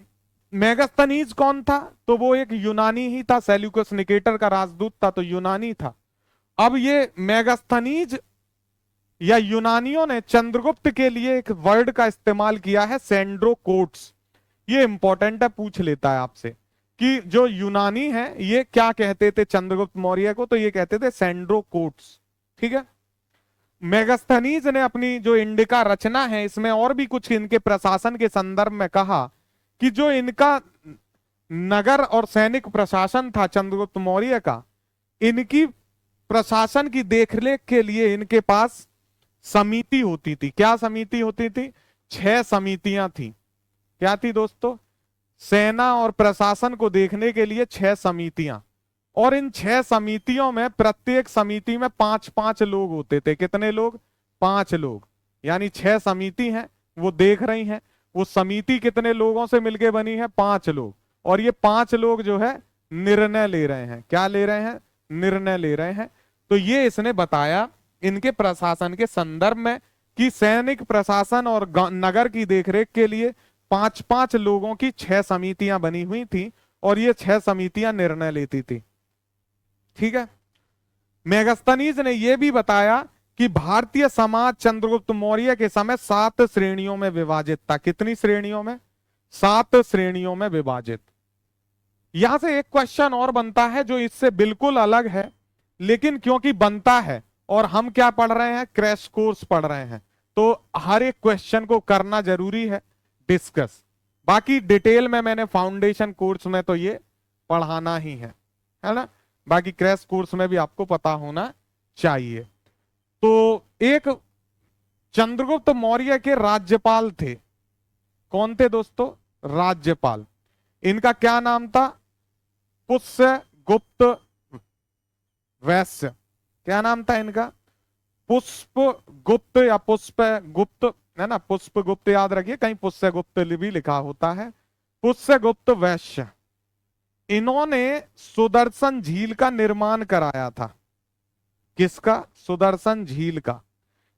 मेगास्थनीज कौन था, तो वो एक यूनानी ही था, सेल्यूकस निकेटर का राजदूत था, तो यूनानी था। अब ये मेगास्थनीज या यूनानियों ने चंद्रगुप्त के लिए एक वर्ड का इस्तेमाल किया है, सेंड्रोकोट्स। ये इंपॉर्टेंट है, पूछ लेता है आपसे कि जो यूनानी है ये क्या कहते थे चंद्रगुप्त मौर्य को, तो ये कहते थे सेंड्रोकोट्स। ठीक है, मेगास्थनीज ने अपनी जो इंडिका रचना है इसमें और भी कुछ इनके प्रशासन के संदर्भ में कहा कि जो इनका नगर और सैनिक प्रशासन था चंद्रगुप्त मौर्य का, इनकी प्रशासन की देखरेख के लिए इनके पास समिति होती थी। क्या समिति होती थी, 6 समितियां थी। क्या थी दोस्तों, सेना और प्रशासन को देखने के लिए 6 समितियां, और इन 6 समितियों में प्रत्येक समिति में 5-5 लोग होते थे। कितने लोग? 5 लोग। यानी 6 समिति हैं, वो देख रही हैं। वो समिति कितने लोगों से मिलके बनी है? 5 लोग। और ये 5 लोग जो है निर्णय ले रहे हैं। क्या ले रहे हैं? निर्णय ले रहे हैं। तो ये इसने बताया इनके प्रशासन के संदर्भ में कि सैनिक प्रशासन और नगर की देखरेख के लिए 5-5 लोगों की 6 समितियां बनी हुई थी, और ये 6 समितियां निर्णय लेती थी। ठीक है। मेगास्थनीज ने यह भी बताया कि भारतीय समाज चंद्रगुप्त मौर्य के समय 7 श्रेणियों में विभाजित था। कितनी श्रेणियों में? 7 श्रेणियों में विभाजित। यहां से एक क्वेश्चन और बनता है जो इससे बिल्कुल अलग है, लेकिन क्योंकि बनता है और हम क्या पढ़ रहे हैं? क्रैश कोर्स पढ़ रहे हैं, तो हर एक क्वेश्चन को करना जरूरी है डिस्कस। बाकी डिटेल में मैंने फाउंडेशन कोर्स में तो ये पढ़ाना ही है ना। बाकी क्रैश कोर्स में भी आपको पता होना चाहिए। तो एक चंद्रगुप्त मौर्य के राज्यपाल थे। कौन थे दोस्तों? राज्यपाल। इनका क्या नाम था? पुष्यगुप्त वैश्य। क्या नाम था इनका? पुष्पगुप्त या पुष्पगुप्त, है ना। पुष्पगुप्त याद रखिए, कहीं पुष्यगुप्त भी लिखा होता है। पुष्यगुप्त वैश्य। इन्होंने सुदर्शन झील का निर्माण कराया था। किसका? सुदर्शन झील का।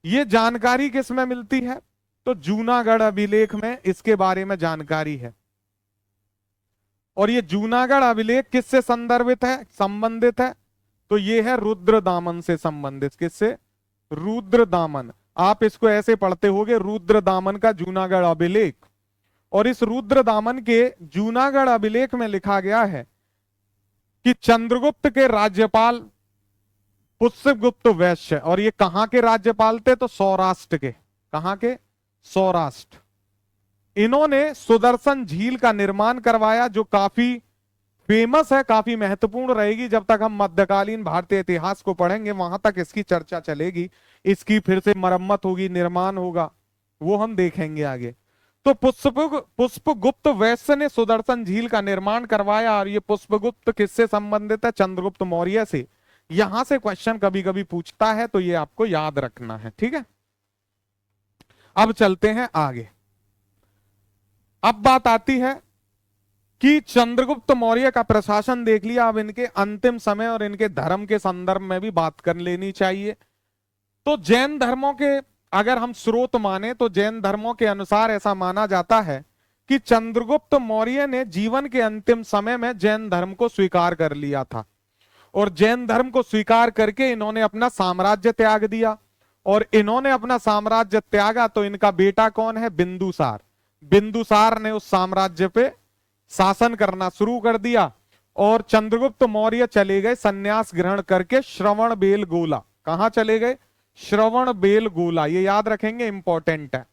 यह जानकारी किस में मिलती है? तो जूनागढ़ अभिलेख में इसके बारे में जानकारी है। और ये जूनागढ़ अभिलेख किससे संदर्भित है, संबंधित है? तो ये है रुद्रदामन से संबंधित। किससे? रुद्रदामन। आप इसको ऐसे पढ़ते होगे, रुद्रदामन का जूनागढ़ अभिलेख। और इस रुद्रदामन के जूनागढ़ अभिलेख में लिखा गया है कि चंद्रगुप्त के राज्यपाल पुष्यगुप्त वैश्य, और ये कहां के राज्यपाल थे? तो सौराष्ट्र के। कहां के? सौराष्ट्र। इन्होंने सुदर्शन झील का निर्माण करवाया, जो काफी फेमस है, काफी महत्वपूर्ण रहेगी। जब तक हम मध्यकालीन भारतीय इतिहास को पढ़ेंगे वहां तक इसकी चर्चा चलेगी। इसकी फिर से मरम्मत होगी, निर्माण होगा, वो हम देखेंगे आगे। तो पुष्पगुप्त वैश्य ने सुदर्शन झील का निर्माण करवाया, और ये पुष्पगुप्त किससे संबंधित है? चंद्रगुप्त मौर्य से। यहां से क्वेश्चन कभी कभी पूछता है, तो ये आपको याद रखना है। ठीक है। अब चलते हैं आगे। अब बात आती है कि चंद्रगुप्त मौर्य का प्रशासन देख लिया, अब इनके अंतिम समय और इनके धर्म के संदर्भ में भी बात कर लेनी चाहिए। तो जैन धर्मों के अगर हम स्रोत माने, तो जैन धर्मों के अनुसार ऐसा माना जाता है कि चंद्रगुप्त मौर्य ने जीवन के अंतिम समय में जैन धर्म को स्वीकार कर लिया था, और जैन धर्म को स्वीकार करके इन्होंने अपना साम्राज्य त्याग दिया। और इन्होंने अपना साम्राज्य त्यागा तो इनका बेटा कौन है? बिंदुसार। बिंदुसार ने उस साम्राज्य पे शासन करना शुरू कर दिया, और चंद्रगुप्त मौर्य चले गए संन्यास ग्रहण करके श्रवणबेलगोला। कहां चले गए? श्रवणबेलगोला। ये याद रखेंगे, इंपॉर्टेंट है।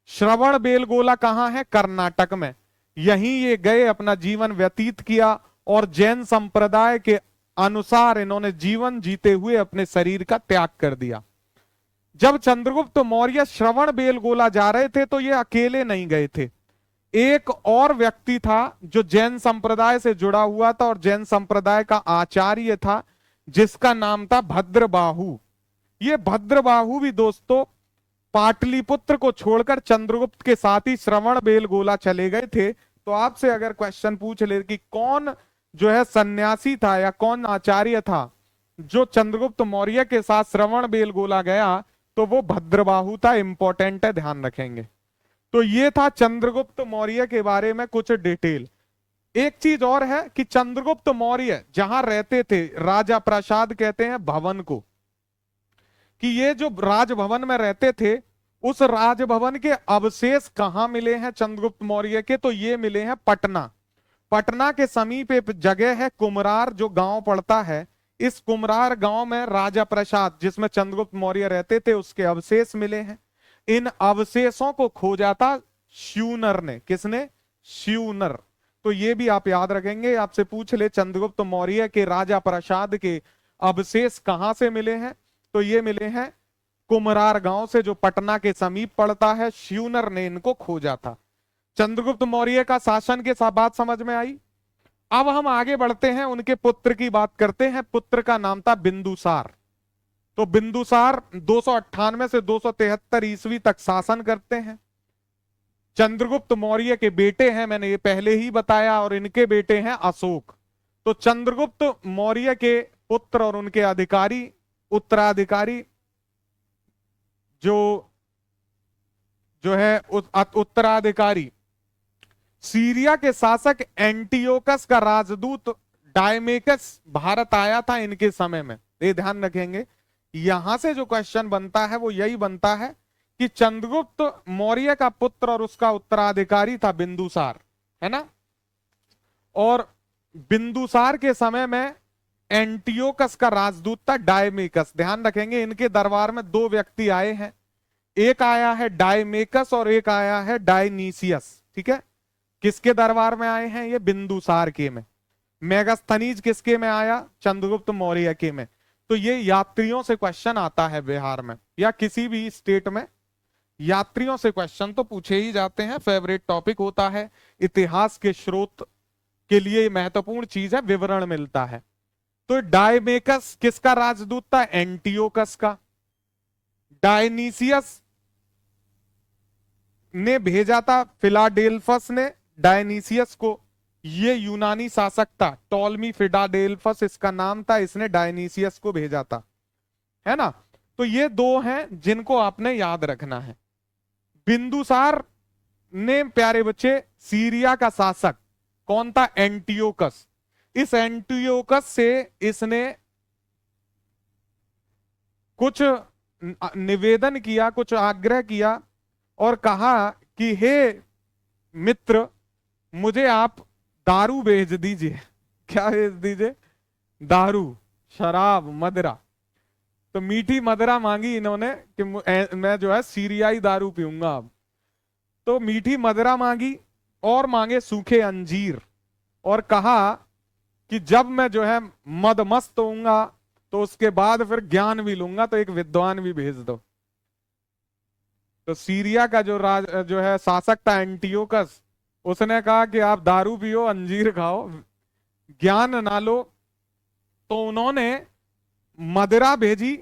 श्रवणबेलगोला कहां है? कर्नाटक में। यहीं ये गए, अपना जीवन व्यतीत किया, और जैन संप्रदाय के अनुसार इन्होंने जीवन जीते हुए अपने शरीर का त्याग कर दिया। जब चंद्रगुप्त मौर्य श्रवणबेलगोला जा रहे थे तो ये अकेले नहीं गए थे। एक और व्यक्ति था जो जैन संप्रदाय से जुड़ा हुआ था और जैन संप्रदाय का आचार्य था, जिसका नाम था भद्रबाहु। ये भद्रबाहु भी दोस्तों पाटलिपुत्र को छोड़कर चंद्रगुप्त के साथ ही श्रवणबेलगोला चले गए थे। तो आपसे अगर क्वेश्चन पूछ ले कि कौन जो है सन्यासी था या कौन आचार्य था जो चंद्रगुप्त मौर्य के साथ श्रवणबेलगोला गया, तो वो भद्रबाहु था। इंपॉर्टेंट है, ध्यान रखेंगे। तो ये था चंद्रगुप्त मौर्य के बारे में कुछ डिटेल। एक चीज और है कि चंद्रगुप्त मौर्य जहां रहते थे, राजा प्रासाद कहते हैं भवन को, कि ये जो राजभवन में रहते थे, उस राजभवन के अवशेष कहां मिले हैं चंद्रगुप्त मौर्य के? तो ये मिले हैं पटना। पटना के समीप एक जगह है कुमरार, जो गांव पड़ता है। इस कुमरार गांव में राजा प्रसाद, जिसमें चंद्रगुप्त मौर्य रहते थे, उसके अवशेष मिले हैं। इन अवशेषों को खोजा था श्यूनर ने। किसने? श्यूनर। तो ये भी आप याद रखेंगे, आपसे पूछ ले चंद्रगुप्त मौर्य के राजा प्रसाद के अवशेष कहां से मिले हैं, तो ये मिले हैं कुमरार गांव से, जो पटना के समीप पड़ता है। श्यूनर ने इनको खोजा था। चंद्रगुप्त मौर्य का शासन के साथ बात समझ में आई। अब हम आगे बढ़ते हैं, उनके पुत्र की बात करते हैं। पुत्र का नाम था बिंदुसार। तो बिंदुसार 298 से 273 ईस्वी तक शासन करते हैं। चंद्रगुप्त मौर्य के बेटे हैं, मैंने ये पहले ही बताया, और इनके बेटे हैं अशोक। तो चंद्रगुप्त मौर्य के पुत्र और उनके अधिकारी, उत्तराधिकारी जो जो है उत्तराधिकारी, सीरिया के शासक एंटियोकस का राजदूत डायमेकस भारत आया था इनके समय में। ये ध्यान रखेंगे, यहां से जो क्वेश्चन बनता है वो यही बनता है कि चंद्रगुप्त मौर्य का पुत्र और उसका उत्तराधिकारी था बिंदुसार, है ना। और बिंदुसार के समय में एंटियोकस का राजदूत था डायमेकस। ध्यान रखेंगे, इनके दरबार में दो व्यक्ति आए हैं, एक आया है डायमेकस और एक आया है डायनीसियस। ठीक है, किसके दरबार में आए हैं? ये बिंदुसार के में। मेगास्थनीज किसके में आया? चंद्रगुप्त मौर्य के में। तो ये यात्रियों से क्वेश्चन आता है बिहार में या किसी भी स्टेट में, यात्रियों से क्वेश्चन तो पूछे ही जाते हैं, फेवरेट टॉपिक होता है। इतिहास के स्रोत के लिए महत्वपूर्ण चीज है, विवरण मिलता है। तो डायमेकस किसका राजदूत था? एंटियोकस का। डायनीसियस ने भेजा था, फिलाडेल्फस ने डायनीसियस को, ये यूनानी शासक था, टॉलमी फिलाडेल्फस इसका नाम था, इसने डायनीसियस को भेजा था, है ना। तो ये दो हैं जिनको आपने याद रखना है। बिंदुसार ने, प्यारे बच्चे, सीरिया का शासक कौन था? एंटियोकस। इस एंटियोकस से इसने कुछ निवेदन किया, कुछ आग्रह किया और कहा कि हे मित्र, मुझे आप दारू भेज दीजिए। क्या भेज दीजिए? दारू, शराब, मदिरा। तो मीठी मदिरा मांगी इन्होंने कि मैं जो है सीरियाई दारू पीऊंगा अब। तो मीठी मदिरा मांगी और मांगे सूखे अंजीर, और कहा कि जब मैं जो है मदमस्त होऊंगा तो उसके बाद फिर ज्ञान भी लूंगा, तो एक विद्वान भी भेज दो। तो सीरिया का जो है शासक था एंटियोकस, उसने कहा कि आप दारू पियो, अंजीर खाओ, ज्ञान ना लो। तो उन्होंने मदिरा भेजी,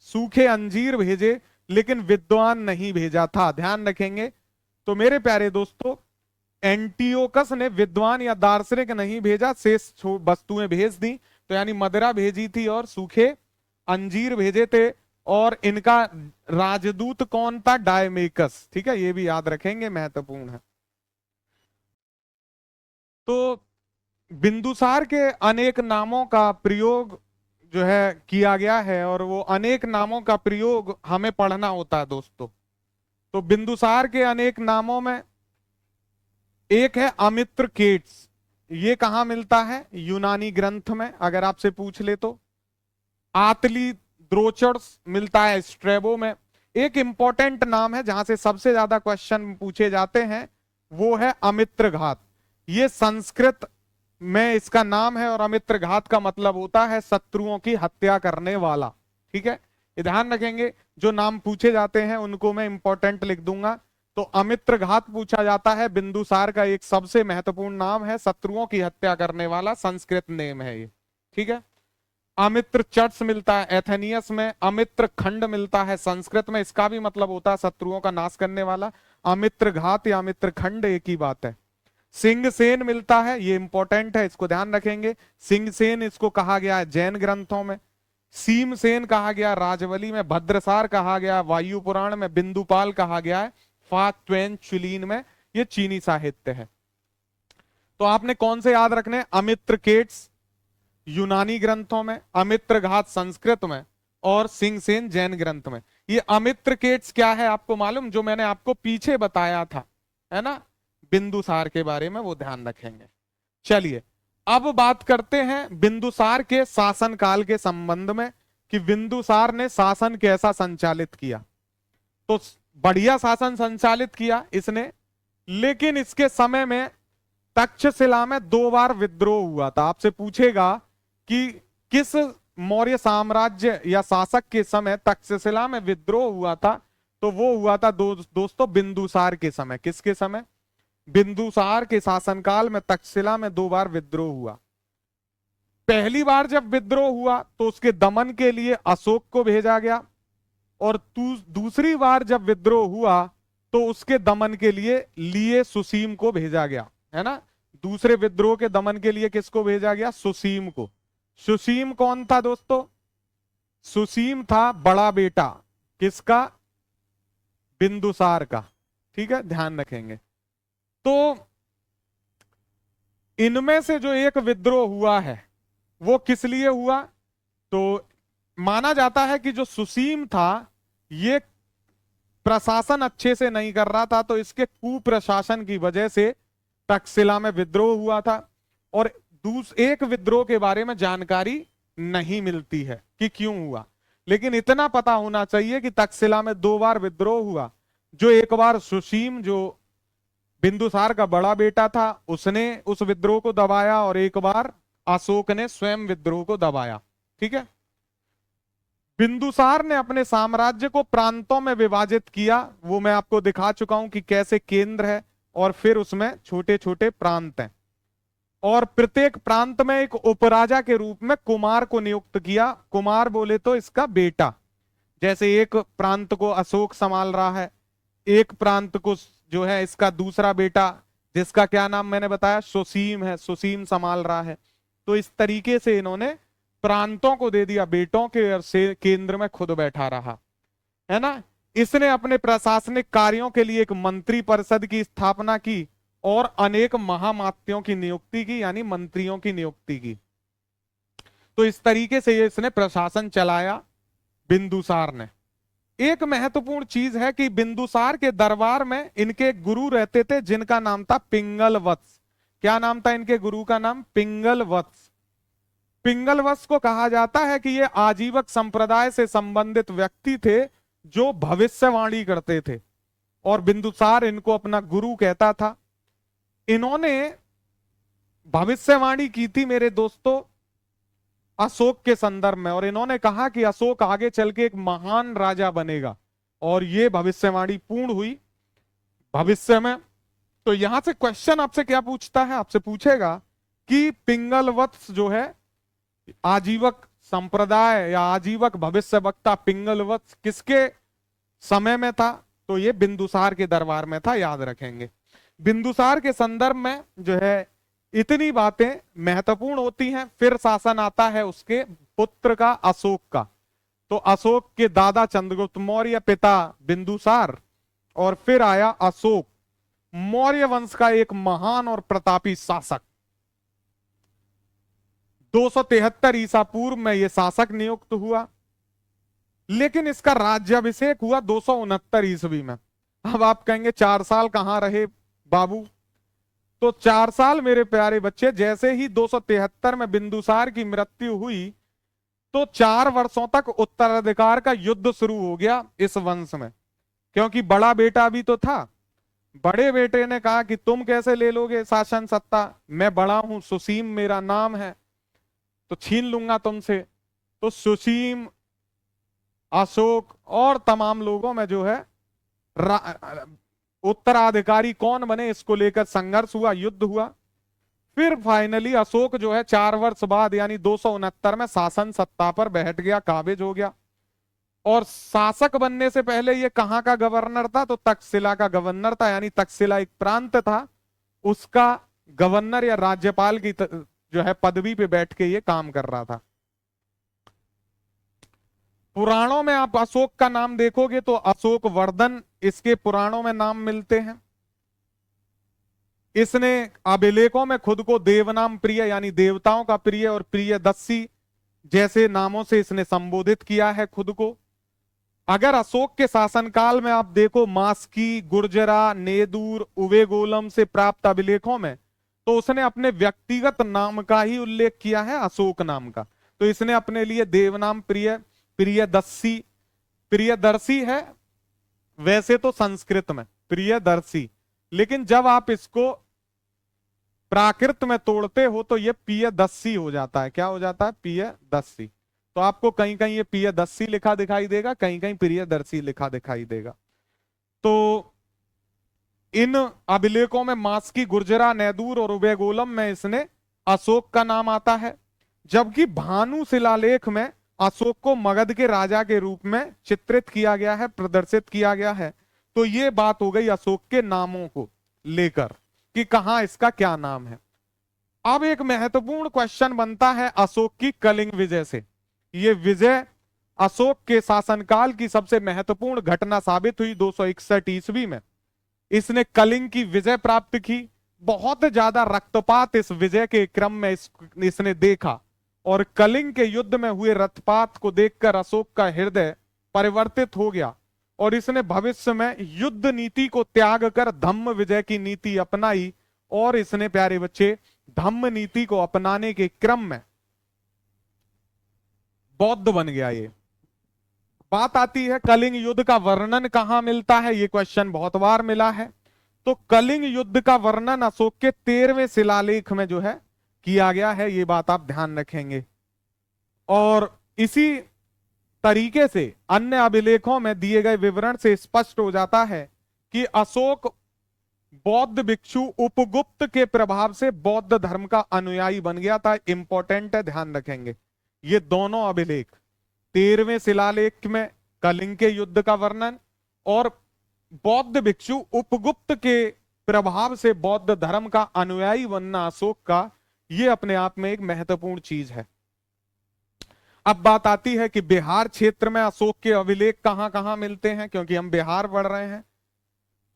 सूखे अंजीर भेजे, लेकिन विद्वान नहीं भेजा था। ध्यान रखेंगे। तो मेरे प्यारे दोस्तों, एंटियोकस ने विद्वान या दार्शनिक नहीं भेजा, शेष वस्तुएं भेज दी। तो यानी मदिरा भेजी थी और सूखे अंजीर भेजे थे। और इनका राजदूत कौन था? डायमेकस। ठीक है, ये भी याद रखेंगे, महत्वपूर्ण है। तो बिंदुसार के अनेक नामों का प्रयोग जो है किया गया है, और वो अनेक नामों का प्रयोग हमें पढ़ना होता है दोस्तों। तो बिंदुसार के अनेक नामों में एक है अमित्र केट्स। ये कहां मिलता है? यूनानी ग्रंथ में, अगर आपसे पूछ ले तो। आतली द्रोचर्स मिलता है स्ट्रेबो में। एक इंपॉर्टेंट नाम है जहां से सबसे ज्यादा क्वेश्चन पूछे जाते हैं, वो है अमित्र घात। ये संस्कृत में इसका नाम है, और अमित्र घात का मतलब होता है शत्रुओं की हत्या करने वाला। ठीक है, ये ध्यान रखेंगे, जो नाम पूछे जाते हैं उनको मैं इंपॉर्टेंट लिख दूंगा। तो अमित्र घात पूछा जाता है, बिंदुसार का एक सबसे महत्वपूर्ण नाम है, शत्रुओं की हत्या करने वाला, संस्कृत नेम है ये। ठीक है, अमित्र चर्च मिलता है एथेनियस में। अमित्र खंड मिलता है संस्कृत में, इसका भी मतलब होता है शत्रुओं का नाश करने वाला। अमित्र घात या अमित्र खंड एक ही बात है। सिंह सेन मिलता है, ये इंपॉर्टेंट है, इसको ध्यान रखेंगे। सिंह सेन इसको कहा गया है जैन ग्रंथों में। सीम सेन कहा गया राजवली में। भद्रसार कहा गया वायु पुराण में। बिंदुपाल कहा गया है फा ट्वेन चुलीन में। ये चीनी साहित्य है। तो आपने कौन से याद रखने? अमित्र केट्स यूनानी ग्रंथों में, अमित्र घात संस्कृत में, और सिंह सेन जैन ग्रंथ में। ये अमित्र केट्स क्या है आपको मालूम? जो मैंने आपको पीछे बताया था, है ना, बिंदुसार के बारे में, वो ध्यान रखेंगे। चलिए अब बात करते हैं बिंदुसार के शासनकाल के संबंध में, कि बिंदुसार ने शासन कैसा संचालित किया। तो बढ़िया शासन संचालित किया इसने, लेकिन इसके समय में तक्षशिला में 2 बार विद्रोह हुआ था। आपसे पूछेगा कि किस मौर्य साम्राज्य या शासक के समय तक्षशिला में विद्रोह हुआ था, तो वो हुआ था दोस्तों बिंदुसार के समय। किसके समय? बिंदुसार के शासनकाल में तक्षशिला में 2 बार विद्रोह हुआ। पहली बार जब विद्रोह हुआ तो उसके दमन के लिए अशोक को भेजा गया, और दूसरी बार जब विद्रोह हुआ तो उसके दमन के लिए सुसीम को भेजा गया, है ना। दूसरे विद्रोह के दमन के लिए किसको भेजा गया? सुसीम को। सुसीम कौन था दोस्तों? सुसीम था बड़ा बेटा किसका? बिंदुसार का। ठीक है, ध्यान रखेंगे। तो इनमें से जो एक विद्रोह हुआ है वो किस लिए हुआ? तो माना जाता है कि जो सुसीम था ये प्रशासन अच्छे से नहीं कर रहा था, तो इसके कुप्रशासन की वजह से तक्षशिला में विद्रोह हुआ था। और एक विद्रोह के बारे में जानकारी नहीं मिलती है कि क्यों हुआ, लेकिन इतना पता होना चाहिए कि तक्षशिला में 2 बार विद्रोह हुआ। जो एक बार सुसीम, जो बिंदुसार का बड़ा बेटा था, उसने उस विद्रोह को दबाया, और एक बार अशोक ने स्वयं विद्रोह को दबाया। ठीक है। बिंदुसार ने अपने साम्राज्य को प्रांतों में विभाजित किया, वो मैं आपको दिखा चुका हूं कि कैसे केंद्र है और फिर उसमें छोटे छोटे प्रांत हैं, और प्रत्येक प्रांत में एक उपराजा के रूप में कुमार को नियुक्त किया। कुमार बोले तो इसका बेटा, जैसे एक प्रांत को अशोक संभाल रहा है, एक प्रांत को जो है इसका दूसरा बेटा, जिसका क्या नाम मैंने बताया, सुसीम है, सुसीम संभाल रहा है। तो इस तरीके से इन्होंने प्रांतों को दे दिया बेटों के, और से केंद्र में खुद बैठा रहा, है ना। इसने अपने प्रशासनिक कार्यों के लिए एक मंत्री परिषद की स्थापना की और अनेक महामात्यों की नियुक्ति की, यानी मंत्रियों की नियुक्ति की। तो इस तरीके से ये इसने प्रशासन चलाया बिंदुसार ने। एक महत्वपूर्ण चीज है कि बिंदुसार के दरबार में इनके गुरु रहते थे जिनका नाम था पिंगल वत्स। क्या नाम था इनके गुरु का? नाम पिंगल वत्स। पिंगल वत्स को कहा जाता है कि ये आजीवक संप्रदाय से संबंधित व्यक्ति थे जो भविष्यवाणी करते थे, और बिंदुसार इनको अपना गुरु कहता था। इन्होंने भविष्यवाणी की थी मेरे दोस्तों अशोक के संदर्भ में, और इन्होंने कहा कि अशोक आगे चल के एक महान राजा बनेगा, और ये भविष्यवाणी पूर्ण हुई भविष्य में। तो यहां से क्वेश्चन आपसे क्या पूछता है? आपसे पूछेगा कि पिंगल वत्स जो है आजीवक संप्रदाय या आजीवक भविष्य वक्ता पिंगल वत्स किसके समय में था? तो ये बिंदुसार के दरबार में था, याद रखेंगे। बिंदुसार के संदर्भ में जो है इतनी बातें महत्वपूर्ण होती हैं। फिर शासन आता है उसके पुत्र का, अशोक का। तो अशोक के दादा चंद्रगुप्त मौर्य, पिता बिंदुसार, और फिर आया अशोक, मौर्य वंश का एक महान और प्रतापी शासक। 273 ईसा पूर्व में यह शासक नियुक्त हुआ, लेकिन इसका राज्याभिषेक हुआ 269 ईस्वी में। अब आप कहेंगे 4 साल कहां रहे बाबू? तो 4 साल मेरे प्यारे बच्चे, जैसे ही 273 में बिंदुसार की मृत्यु हुई तो 4 वर्षों तक उत्तराधिकार का युद्ध शुरू हो गया इस वंश में, क्योंकि बड़ा बेटा भी तो था। बड़े बेटे ने कहा कि तुम कैसे ले लोगे शासन सत्ता, मैं बड़ा हूं, सुसीम मेरा नाम है, तो छीन लूंगा तुमसे। तो सुसीम, अशोक और तमाम लोगों में जो है उत्तराधिकारी कौन बने, इसको लेकर संघर्ष हुआ, युद्ध हुआ। फिर फाइनली अशोक जो है 4 वर्ष बाद यानी 269 में शासन सत्ता पर बैठ गया, काबिज हो गया। और शासक बनने से पहले ये कहां का गवर्नर था? तो तक्षशिला का गवर्नर था, यानी तक्षशिला एक प्रांत था, उसका गवर्नर या राज्यपाल की जो है पदवी पे बैठ के ये काम कर रहा था। पुराणों में आप अशोक का नाम देखोगे तो अशोक वर्धन इसके पुराणों में नाम मिलते हैं। इसने अभिलेखों में खुद को देवनाम प्रिय यानी देवताओं का प्रिय और प्रियदर्शी जैसे नामों से इसने संबोधित किया है खुद को। अगर अशोक के शासनकाल में आप देखो मास्की, गुर्जरा, नेदूर, उवेगोलम से प्राप्त अभिलेखों में, तो उसने अपने व्यक्तिगत नाम का ही उल्लेख किया है, अशोक नाम का। तो इसने अपने लिए देवनाम प्रिय, प्रियदर्शी, प्रियदर्शी है वैसे तो संस्कृत में प्रियदर्शी, लेकिन जब आप इसको प्राकृत में तोड़ते हो तो ये प्रियदर्शी हो जाता है। क्या हो जाता है? प्रियदर्शी। तो आपको कहीं कहीं ये प्रियदर्शी लिखा दिखाई देगा, कहीं कहीं प्रियदर्शी लिखा दिखाई देगा। तो इन अभिलेखों में मास्की, गुर्जरा, नैदूर और उबैगोलम में इसने अशोक का नाम आता है, जबकि भानु शिलालेख में अशोक को मगध के राजा के रूप में चित्रित किया गया है, प्रदर्शित किया गया है। तो ये बात हो गई अशोक के नामों को लेकर कि कहां इसका क्या नाम है। अब एक महत्वपूर्ण क्वेश्चन बनता है अशोक की कलिंग विजय से। ये विजय अशोक के शासनकाल की सबसे महत्वपूर्ण घटना साबित हुई 261 ईस्वी में। इसने कलिंग की विजय प्राप्त की। बहुत ज्यादा रक्तपात इस विजय के क्रम में इसने देखा और कलिंग के युद्ध में हुए रक्तपात को देखकर अशोक का हृदय परिवर्तित हो गया और इसने भविष्य में युद्ध नीति को त्याग कर धम्म विजय की नीति अपनाई और इसने, प्यारे बच्चे, धम्म नीति को अपनाने के क्रम में बौद्ध बन गया। ये बात आती है कलिंग युद्ध का वर्णन कहां मिलता है, ये क्वेश्चन बहुत बार मिला है। तो कलिंग युद्ध का वर्णन अशोक के 13वें शिलालेख में जो है किया गया है, ये बात आप ध्यान रखेंगे। और इसी तरीके से अन्य अभिलेखों में दिए गए विवरण से स्पष्ट हो जाता है कि अशोक बौद्ध भिक्षु उपगुप्त के प्रभाव से बौद्ध धर्म का अनुयायी बन गया था। इंपॉर्टेंट है, ध्यान रखेंगे। ये दोनों अभिलेख 13वें शिलालेख में कलिंग के युद्ध का वर्णन और बौद्ध भिक्षु उपगुप्त के प्रभाव से बौद्ध धर्म का अनुयायी बनना अशोक का, ये अपने आप में एक महत्वपूर्ण चीज है। अब बात आती है कि बिहार क्षेत्र में अशोक के अभिलेख कहां कहां मिलते हैं, क्योंकि हम बिहार बढ़ रहे हैं।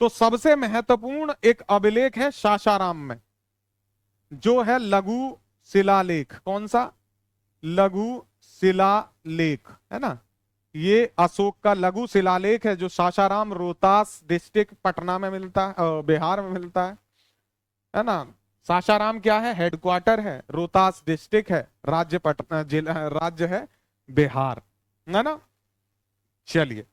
तो सबसे महत्वपूर्ण एक अभिलेख है सासाराम में, जो है लघु शिलालेख। कौन सा? लघु शिलालेख, है ना। ये अशोक का लघु शिलालेख है जो सासाराम, रोहतास डिस्ट्रिक्ट, पटना में मिलता है, बिहार में मिलता है ना। सासाराम क्या है? हेडक्वार्टर है। रोहतास डिस्ट्रिक्ट है, राज्य पटना, जिला, राज्य है बिहार, है ना। चलिए,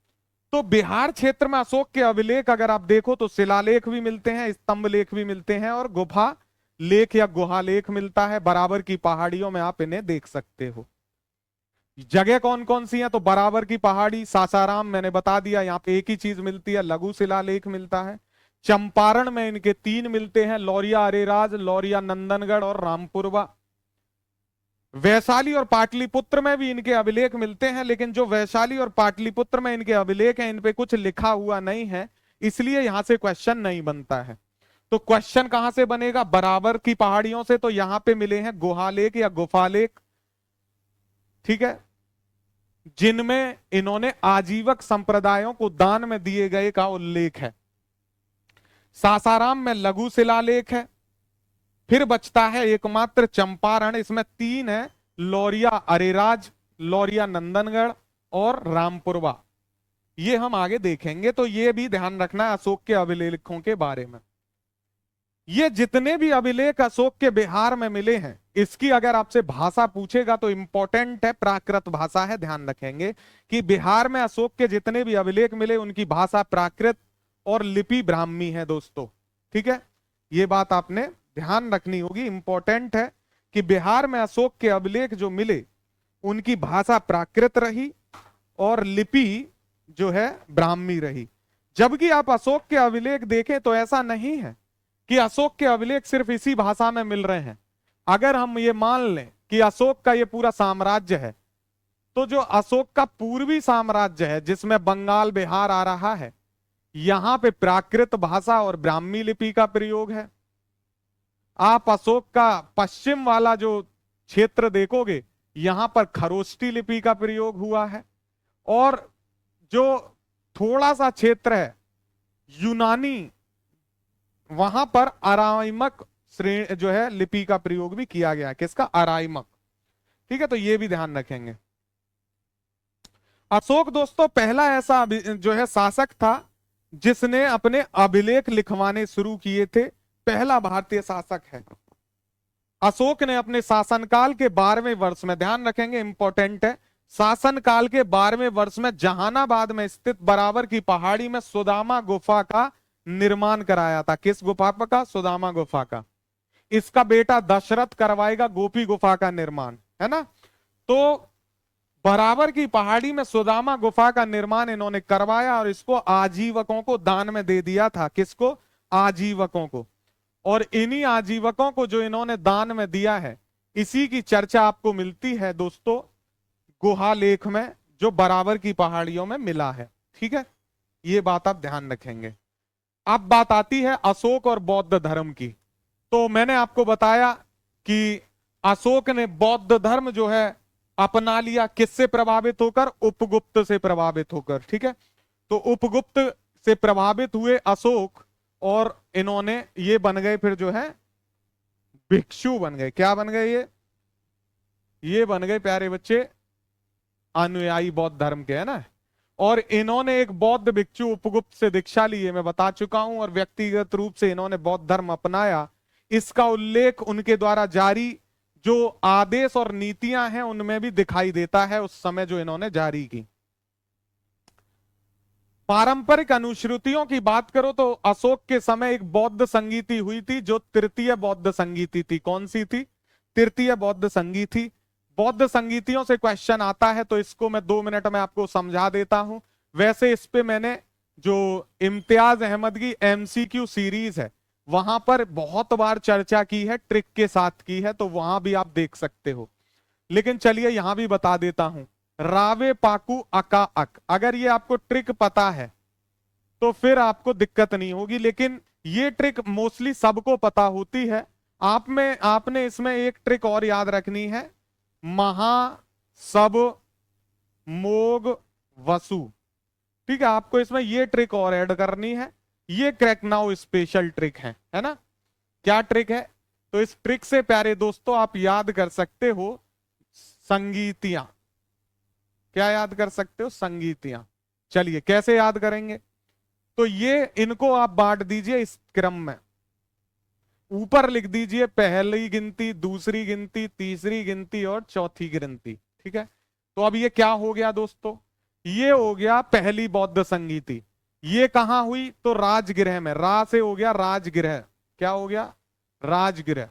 तो बिहार क्षेत्र में अशोक के अभिलेख अगर आप देखो तो शिलालेख भी मिलते हैं, स्तंभ लेख भी मिलते हैं और गुफा लेख या गुहा लेख मिलता है। बराबर की पहाड़ियों में आप इन्हें देख सकते हो। जगह कौन कौन सी है? तो बराबर की पहाड़ी, सासाराम मैंने बता दिया, यहाँ पे एक ही चीज मिलती है, लघु शिलालेख मिलता है। चंपारण में इनके 3 मिलते हैं, लौरिया अरेराज, लौरिया नंदनगढ़ और रामपुरवा। वैशाली और पाटलिपुत्र में भी इनके अभिलेख मिलते हैं, लेकिन जो वैशाली और पाटलिपुत्र में इनके अभिलेख हैं, इन पे कुछ लिखा हुआ नहीं है, इसलिए यहां से क्वेश्चन नहीं बनता है। तो क्वेश्चन कहां से बनेगा? बराबर की पहाड़ियों से। तो यहां पे मिले हैं गुहालेख या गुफालेख, ठीक है, जिनमें इन्होंने आजीवक संप्रदायों को दान में दिए गए का उल्लेख है। सासाराम में लघु शिलालेख है। फिर बचता है एकमात्र चंपारण, इसमें 3 है, लौरिया अरेराज, लौरिया नंदनगढ़ और रामपुरवा। ये हम आगे देखेंगे, तो ये भी ध्यान रखना है अशोक के अभिलेखों के बारे में। ये जितने भी अभिलेख अशोक के बिहार में मिले हैं, इसकी अगर आपसे भाषा पूछेगा तो इंपॉर्टेंट है, प्राकृत भाषा है। ध्यान रखेंगे कि बिहार में अशोक के जितने भी अभिलेख मिले उनकी भाषा प्राकृत और लिपि ब्राह्मी है दोस्तों, ठीक है। ये बात आपने ध्यान रखनी होगी, इंपॉर्टेंट है कि बिहार में अशोक के अभिलेख जो मिले उनकी भाषा प्राकृत रही और लिपि जो है ब्राह्मी रही। जबकि आप अशोक के अभिलेख देखें तो ऐसा नहीं है कि अशोक के अभिलेख सिर्फ इसी भाषा में मिल रहे हैं। अगर हम ये मान लें कि अशोक का ये पूरा साम्राज्य है, तो जो अशोक का पूर्वी साम्राज्य है जिसमें बंगाल, बिहार आ रहा है, यहां पे प्राकृत भाषा और ब्राह्मी लिपि का प्रयोग है। आप अशोक का पश्चिम वाला जो क्षेत्र देखोगे, यहां पर खरोष्टी लिपि का प्रयोग हुआ है। और जो थोड़ा सा क्षेत्र है यूनानी, वहां पर अराइमक श्रेणी जो है लिपि का प्रयोग भी किया गया है। किसका? अराइमक, ठीक है। तो ये भी ध्यान रखेंगे। अशोक दोस्तों पहला ऐसा जो है शासक था जिसने अपने अभिलेख लिखवाने शुरू किए थे, पहला भारतीय शासक है। अशोक ने अपने शासनकाल के 12वें वर्ष में, ध्यान रखेंगे इंपॉर्टेंट है, शासनकाल के 12वें वर्ष में जहानाबाद में स्थित बराबर की पहाड़ी में सुदामा गुफा का निर्माण कराया था। किस गुफा का? सुदामा गुफा का। इसका बेटा दशरथ करवाएगा गोपी गुफा का निर्माण, है ना। तो बराबर की पहाड़ी में सुदामा गुफा का निर्माण इन्होंने करवाया और इसको आजीवकों को दान में दे दिया था। किसको? आजीवकों को, और इन्हीं आजीवकों को जो इन्होंने दान में दिया है, इसी की चर्चा आपको मिलती है दोस्तों गुहा लेख में, जो बराबर की पहाड़ियों में मिला है। ठीक है, ये बात आप ध्यान रखेंगे। अब बात आती है अशोक और बौद्ध धर्म की। तो मैंने आपको बताया कि अशोक ने बौद्ध धर्म जो है अपना लिया, किससे प्रभावित होकर? उपगुप्त से प्रभावित होकर। ठीक है, तो उपगुप्त से प्रभावित हुए अशोक, और इन्होंने ये बन गए फिर जो है भिक्षु बन गए। क्या बन गए? ये बन गए प्यारे बच्चे अनुयायी बौद्ध धर्म के, है ना। और इन्होंने एक बौद्ध भिक्षु उपगुप्त से दीक्षा ली है, मैं बता चुका हूं, और व्यक्तिगत रूप से इन्होंने बौद्ध धर्म अपनाया। इसका उल्लेख उनके द्वारा जारी जो आदेश और नीतियां हैं उनमें भी दिखाई देता है, उस समय जो इन्होंने जारी की। पारंपरिक अनुश्रुतियों की बात करो तो अशोक के समय एक बौद्ध संगीति हुई थी, जो तृतीय बौद्ध संगीति थी। कौन सी थी? तृतीय बौद्ध संगीति। बौद्ध संगीतियों से क्वेश्चन आता है, तो इसको मैं 2 मिनट में आपको समझा देता हूं। वैसे इस पे मैंने जो इम्तियाज अहमद की एमसीक्यू सीरीज है, वहां पर बहुत बार चर्चा की है, ट्रिक के साथ की है, तो वहां भी आप देख सकते हो। लेकिन चलिए यहां भी बता देता हूं। रावे पाकू अका अक, अगर ये आपको ट्रिक पता है तो फिर आपको दिक्कत नहीं होगी, लेकिन ये ट्रिक मोस्टली सबको पता होती है। आपने इसमें एक ट्रिक और याद रखनी है, महा सब मोग वसु। ठीक है, आपको इसमें ये ट्रिक और ऐड करनी है। ये क्रैक नाउ स्पेशल ट्रिक है ना। क्या ट्रिक है? तो इस ट्रिक से प्यारे दोस्तों आप याद कर सकते हो संगीतियां। क्या याद कर सकते हो? संगीतियां। चलिए कैसे याद करेंगे? तो ये इनको आप बांट दीजिए इस क्रम में। ऊपर लिख दीजिए पहली गिनती, दूसरी गिनती, तीसरी गिनती और चौथी गिनती। ठीक है, तो अब ये क्या हो गया दोस्तों? ये हो गया पहली बौद्ध संगीति। ये कहां हुई? तो राजगृह में। रा से हो गया राजगृह। क्या हो गया? राजगृह।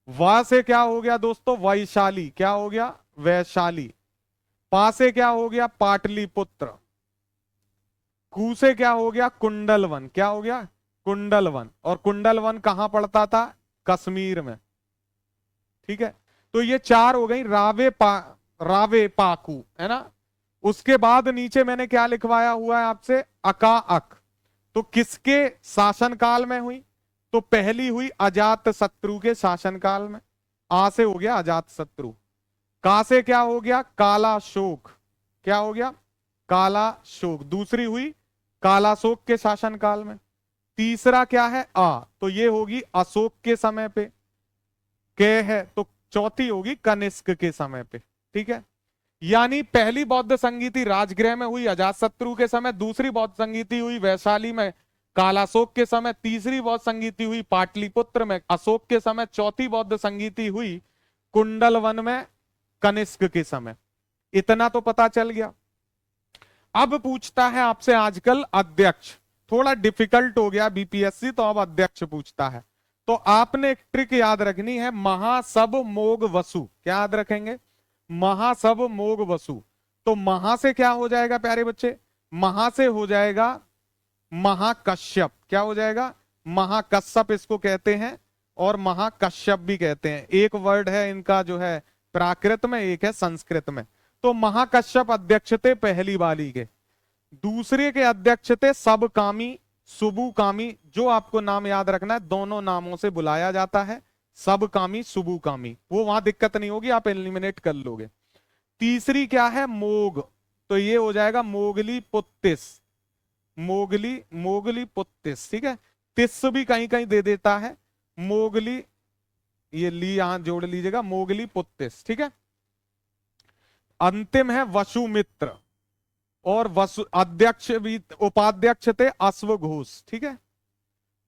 वा से क्या हो गया दोस्तों? वैशाली। क्या हो गया? वैशाली। पा से क्या हो गया? पाटलिपुत्र। कू से क्या हो गया? कुंडलवन। क्या हो गया? कुंडलवन। और कुंडलवन कहां पड़ता था? कश्मीर में। ठीक है, तो ये 4 हो गई रावे पाकू, है ना। उसके बाद नीचे मैंने क्या लिखवाया हुआ है आपसे? अका अक। तो किसके शासनकाल में हुई? तो पहली हुई अजात शत्रु के शासनकाल में। आ से हो गया अजात शत्रु। का से क्या हो गया? काला शोक। क्या हो गया? काला शोक। दूसरी हुई काला शोक के शासनकाल में। तीसरा क्या है? आ, तो ये होगी अशोक के समय पे। के है तो चौथी होगी कनिष्क के समय पे। ठीक है, यानी पहली बौद्ध संगीति राजगृह में हुई अजातशत्रु के समय, दूसरी बौद्ध संगीति हुई वैशाली में कालाशोक के समय, तीसरी बौद्ध संगीति हुई पाटलिपुत्र में अशोक के समय, चौथी बौद्ध संगीति हुई कुंडलवन में कनिष्क के समय। इतना तो पता चल गया। अब पूछता है आपसे आजकल अध्यक्ष, थोड़ा डिफिकल्ट हो गया बीपीएससी, तो अब अध्यक्ष पूछता है। तो आपने एक ट्रिक याद रखनी है, महासब मोग वसु। क्या याद रखेंगे? महासब मोग वसु। तो महा से क्या हो जाएगा प्यारे बच्चे? महा से हो जाएगा महाकश्यप। क्या हो जाएगा? महाकश्यप इसको कहते हैं, और महाकश्यप भी कहते हैं। एक वर्ड है इनका जो है प्राकृत में, एक है संस्कृत में। तो महाकश्यप अध्यक्ष थे पहली बाली के। दूसरे के अध्यक्ष थे सबकामी सुबुकामी। जो आपको नाम याद रखना है, दोनों नामों से बुलाया जाता है, सबकामी सुबुकामी। वो वहां दिक्कत नहीं होगी, आप एलिमिनेट कर लोगे। तीसरी क्या है? मोग। तो ये हो जाएगा मोगली पुत्तिस। मोगली पुत्तिस। ठीक है, तिस भी कहीं कहीं दे देता है। मोगली, ये ली यहां जोड़ लीजिएगा, मोगली पुत्तिस। ठीक है, अंतिम है वसुमित्र, और वसु अध्यक्ष भी, उपाध्यक्ष थे अश्वघोष। ठीक है,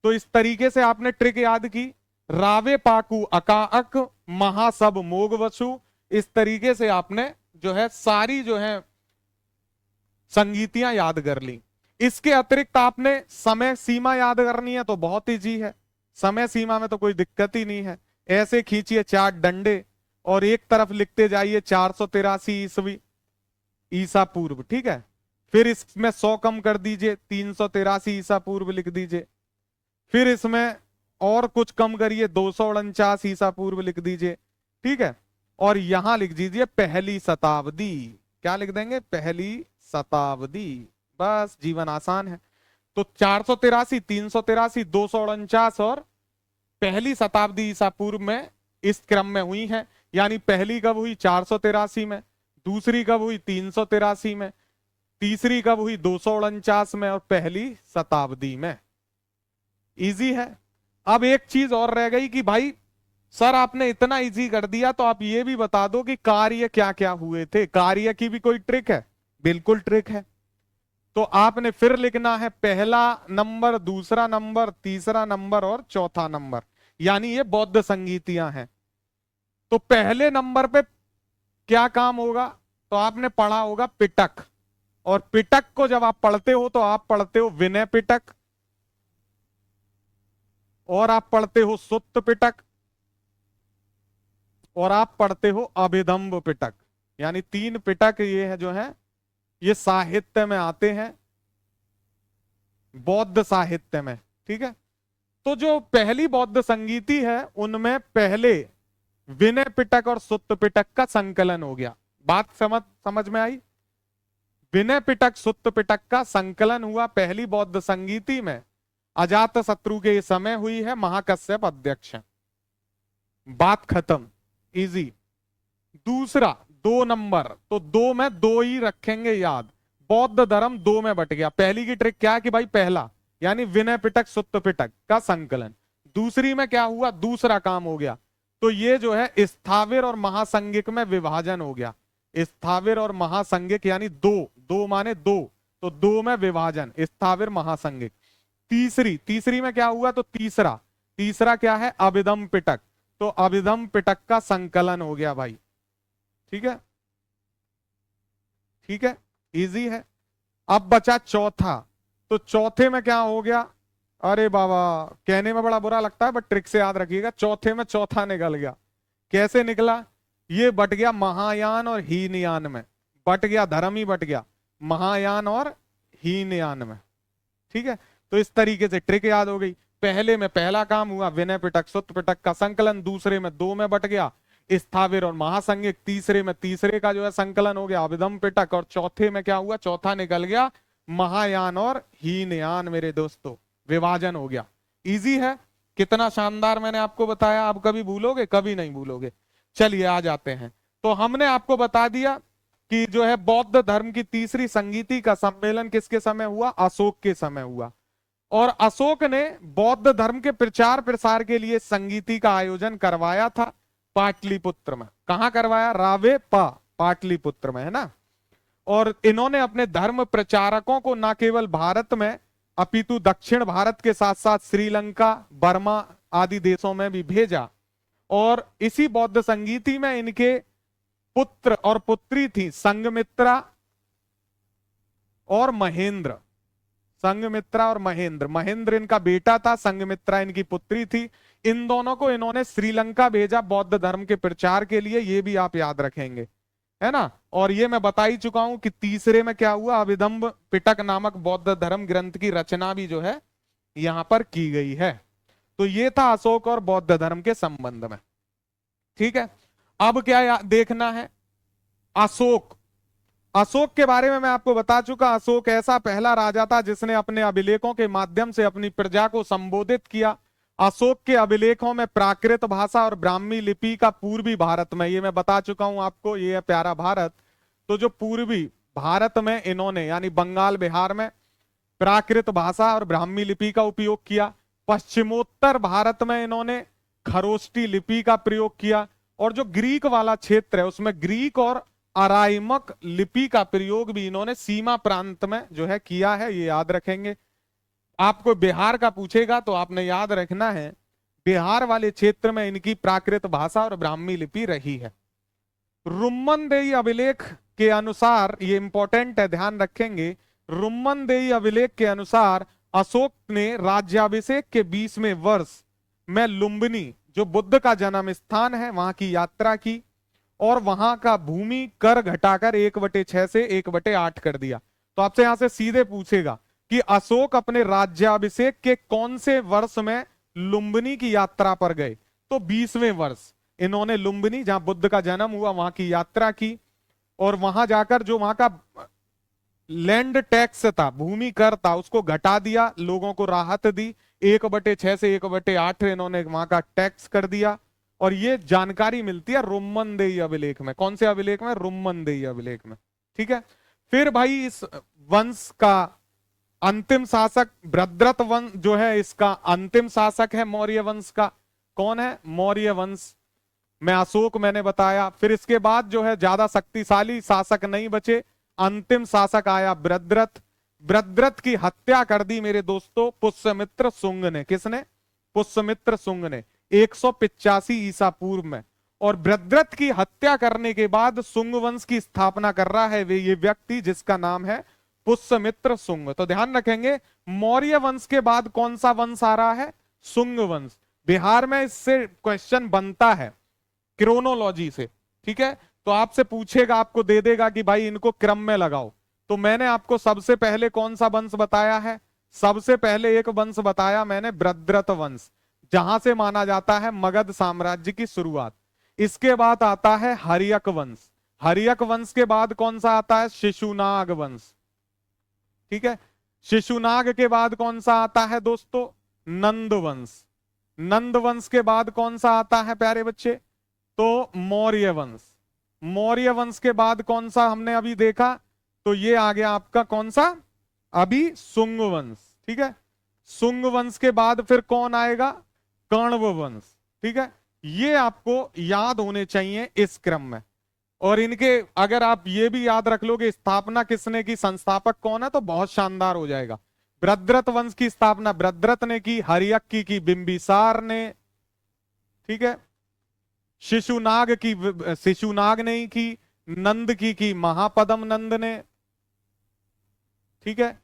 तो इस तरीके से आपने ट्रिक याद की। रावे पाकू अकाअक महासब मोग वसु, इस तरीके से आपने जो है सारी जो है संगीतियां याद कर ली। इसके अतिरिक्त आपने समय सीमा याद करनी है, तो बहुत इजी है। समय सीमा में तो कोई दिक्कत ही नहीं है। ऐसे खींचिए 4 डंडे और एक तरफ लिखते जाइए 483 ईस्वी ईसा पूर्व। ठीक है, फिर इसमें 100 कम कर दीजिए, 383 ईसा पूर्व लिख दीजिए। फिर इसमें और कुछ कम करिए, 249 ईसा पूर्व लिख दीजिए, ठीक है। और यहां लिख दीजिए पहली शताब्दी। क्या लिख देंगे? पहली शताब्दी। बस जीवन आसान है। तो 483, 383, 249 और पहली शताब्दी ईसा पूर्व में इस क्रम में हुई है। यानी पहली कब हुई? 483 में, दूसरी कब हुई? 383 में, तीसरी कब हुई? 249 में, और पहली शताब्दी में। इजी है। अब एक चीज और रह गई कि भाई सर आपने इतना इजी कर दिया तो आप ये भी बता दो कि कार्य क्या क्या हुए थे। कार्य की भी कोई ट्रिक है? बिल्कुल ट्रिक है। तो आपने फिर लिखना है पहला नंबर, दूसरा नंबर, तीसरा नंबर और चौथा नंबर, यानी ये बौद्ध संगीतियां हैं। तो पहले नंबर पे क्या काम होगा? तो आपने पढ़ा होगा पिटक, और पिटक को जब आप पढ़ते हो तो आप पढ़ते हो विनय पिटक, और आप पढ़ते हो सुत्त पिटक, और आप पढ़ते हो अभिधम्ब पिटक। यानी 3 पिटक ये है जो है ये साहित्य में आते हैं, बौद्ध साहित्य में, ठीक है। तो जो पहली बौद्ध संगीति है उनमें पहले विनय पिटक और सुत्त पिटक का संकलन हो गया। बात समझ में आई? विनय पिटक सुत्त पिटक का संकलन हुआ पहली बौद्ध संगीति में। अजात शत्रु के समय हुई है, महाकश्यप अध्यक्ष हैं। बात खत्म, इजी। दूसरा 2 नंबर, तो 2 में 2 ही रखेंगे याद। बौद्ध धर्म 2 में बट गया। पहली की ट्रिक क्या है कि भाई पहला यानी विनय पिटक सुत्त पिटक का संकलन। दूसरी में क्या हुआ? दूसरा काम हो गया। तो ये जो है स्थाविर और महासंगिक में विभाजन हो गया। स्थाविर और महासंगिक यानी 2 माने 2, तो 2 में विभाजन, स्थाविर महासंगिक। तीसरी में क्या हुआ? तो तीसरा क्या है? अभिधम पिटक। तो अभिधम पिटक का संकलन हो गया भाई, ठीक है, ठीक है, इजी है। अब बचा चौथा, तो चौथे में क्या हो गया? अरे बाबा कहने में बड़ा बुरा लगता है बट ट्रिक से याद रखिएगा। चौथे में चौथा निकल गया। कैसे निकला? ये बट गया महायान और हीनयान में, बट गया, धर्म ही बट गया महायान और हीनयान में, ठीक है। तो इस तरीके से ट्रिक याद हो गई। पहले में पहला काम हुआ विनय पिटक सुत्त पिटक का संकलन, दूसरे में 2 में बट गया स्थाविर और महासंगिक, तीसरे में तीसरे का जो है संकलन हो गया अभिधम पिटक, और चौथे में क्या हुआ? चौथा निकल गया महायान और हीनयान। मेरे दोस्तों विभाजन हो गया। इजी है। कितना शानदार मैंने आपको बताया, आप कभी भूलोगे? कभी नहीं भूलोगे। चलिए आ जाते हैं। तो हमने आपको बता दिया कि जो है बौद्ध धर्म की तीसरी संगीति का सम्मेलन किसके समय हुआ? अशोक के समय हुआ। और अशोक ने बौद्ध धर्म के प्रचार प्रसार के लिए संगीति का आयोजन करवाया था पाटलिपुत्र में। कहां करवाया? रावे पाटलिपुत्र में, है ना। और इन्होंने अपने धर्म प्रचारकों को न केवल भारत में अपितु दक्षिण भारत के साथ साथ श्रीलंका, बर्मा आदि देशों में भी भेजा। और इसी बौद्ध संगीति में इनके पुत्र और पुत्री थी संघमित्रा और महेंद्र। संघमित्रा और महेंद्र, महेंद्र इनका बेटा था, संघमित्रा इनकी पुत्री थी। इन दोनों को इन्होंने श्रीलंका भेजा बौद्ध धर्म के प्रचार के लिए, ये भी आप याद रखेंगे, है ना। और ये मैं बता ही चुका हूं कि तीसरे में क्या हुआ? अभिधम्ब पिटक नामक बौद्ध धर्म ग्रंथ की रचना भी जो है यहां पर की गई है। तो ये था अशोक और बौद्ध धर्म के संबंध में, ठीक है। अब क्या देखना है? अशोक के बारे में मैं आपको बता चुका। अशोक ऐसा पहला राजा था जिसने अपने अभिलेखों के माध्यम से अपनी प्रजा को संबोधित किया। अशोक के अभिलेखों में प्राकृत भाषा और ब्राह्मी लिपि का पूर्वी भारत में, ये मैं बता चुका हूं आपको, ये है प्यारा भारत। तो जो पूर्वी भारत में इन्होंने यानी बंगाल बिहार में प्राकृत भाषा और ब्राह्मी लिपि का उपयोग किया। पश्चिमोत्तर भारत में इन्होंने खरोष्टी लिपि का प्रयोग किया। और जो ग्रीक वाला क्षेत्र है उसमें ग्रीक और अराइमक लिपि का प्रयोग भी इन्होंने सीमा प्रांत में जो है किया है, ये याद रखेंगे। आपको बिहार का पूछेगा तो आपने याद रखना है बिहार वाले क्षेत्र में इनकी प्राकृत भाषा और ब्राह्मी लिपि रही है। रुम्मनदेही अभिलेख के अनुसार, ये इंपॉर्टेंट है, ध्यान रखेंगे, रुम्मनदेही अभिलेख के अनुसार अशोक ने राज्याभिषेक के 20वें वर्ष में लुम्बिनी जो बुद्ध का जन्म स्थान है वहां की यात्रा की, और वहां का भूमि कर घटाकर 1/6 से 1/8 कर दिया। तो आपसे यहां से सीधे पूछेगा कि अशोक अपने राज्याभिषेक के कौन से वर्ष में लुम्बिनी की यात्रा पर गए? तो 20वें वर्ष इन्होंने लुम्बिनी, जहां बुद्ध का जन्म हुआ, वहां की यात्रा की। और वहां जाकर जो वहां का लैंड टैक्स था, भूमि कर था, उसको घटा दिया, लोगों को राहत दी। 1/6 से 1/8 इन्होंने वहां का टैक्स कर दिया। और ये जानकारी मिलती है रुम्मनदेही अभिलेख में। कौन से अभिलेख में? रुम्मनदेही अभिलेख में। ठीक है। फिर भाई इस वंश का अंतिम शासक भद्रत वंश जो है, इसका अंतिम शासक है मौर्य वंश का। कौन है? मौर्य वंश में अशोक मैंने बताया। फिर इसके बाद जो है ज्यादा शक्तिशाली शासक नहीं बचे, अंतिम शासक आया भद्रत। भद्रत की हत्या कर दी मेरे दोस्तों पुष्यमित्र शुंग ने। किसने? पुष्यमित्र शुंग ने 185 ईसा पूर्व में। और भद्रत की हत्या करने के बाद शुंग वंश की स्थापना कर रहा है ये व्यक्ति, जिसका नाम है पुष्यमित्र शुंग। तो ध्यान रखेंगे, मौर्य वंश के बाद कौन सा वंश आ रहा है? शुंग वंश। बिहार में इससे क्वेश्चन बनता है क्रोनोलॉजी से। ठीक है। तो आपसे पूछेगा, आपको दे देगा कि भाई इनको क्रम में लगाओ। तो मैंने आपको सबसे पहले कौन सा वंश बताया है? सबसे पहले एक वंश बताया मैंने, भद्रत वंश, जहां से माना जाता है मगध साम्राज्य की शुरुआत। इसके बाद आता है हर्यक वंश। हर्यक वंश के बाद कौन सा आता है? शिशुनाग वंश। ठीक है। शिशुनाग के बाद कौन सा आता है दोस्तों? नंद वंश। नंद वंश के बाद कौन सा आता है प्यारे बच्चे? तो मौर्य वंश। मौर्य वंश के बाद कौन सा हमने अभी देखा? तो ये आ गया आपका कौन सा? अभी शुंग वंश। ठीक है। शुंग वंश के बाद फिर कौन आएगा? कण्व वंश। ठीक है। ये आपको याद होने चाहिए इस क्रम में। और इनके अगर आप ये भी याद रख लोगे स्थापना किसने की, संस्थापक कौन है, तो बहुत शानदार हो जाएगा। भद्रत वंश की स्थापना भद्रत ने की, हर्यक की बिंबिसार ने। ठीक है। शिशुनाग ने ही की, नंद की महापदम नंद ने। ठीक है।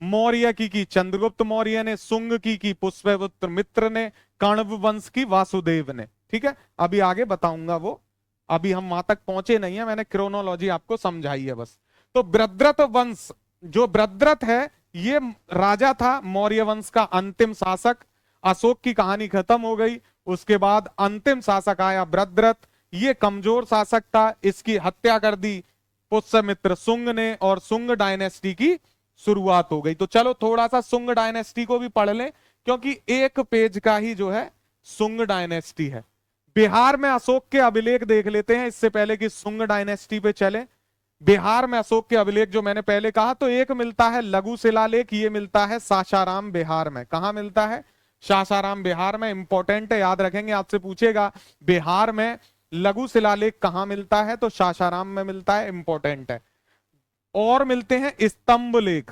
मौर्य की चंद्रगुप्त मौर्य ने, शुंग की पुष्यपुत्र मित्र ने, कण्व वंश की वासुदेव ने। ठीक है। अभी आगे बताऊंगा वो, अभी हम वहां तक पहुंचे नहीं है, मैंने क्रोनोलॉजी आपको समझाई है बस। तो भद्रत वंश, जो भद्रत है ये राजा था मौर्य वंश का अंतिम शासक। अशोक की कहानी खत्म हो गई, उसके बाद अंतिम शासक आया भद्रत। ये कमजोर शासक था, इसकी हत्या कर दी पुष्यमित्र शुंग ने और शुंग डायनेस्टी की शुरुआत हो गई। तो चलो थोड़ा सा शुंग डायनेस्टी को भी पढ़ लें, क्योंकि एक पेज का ही जो है शुंग डायनेस्टी है। बिहार में अशोक के अभिलेख देख लेते हैं इससे पहले कि शुंग डायनेस्टी पे चले। बिहार में अशोक के अभिलेख जो मैंने पहले कहा, तो एक मिलता है लघु शिलालेख, ये मिलता है सासाराम बिहार में। कहां मिलता है? सासाराम बिहार में। इंपॉर्टेंट है, याद रखेंगे, आपसे पूछेगा बिहार में लघु शिलालेख कहां मिलता है, तो सासाराम में मिलता है। इंपॉर्टेंट है। और मिलते हैं स्तंभ लेख,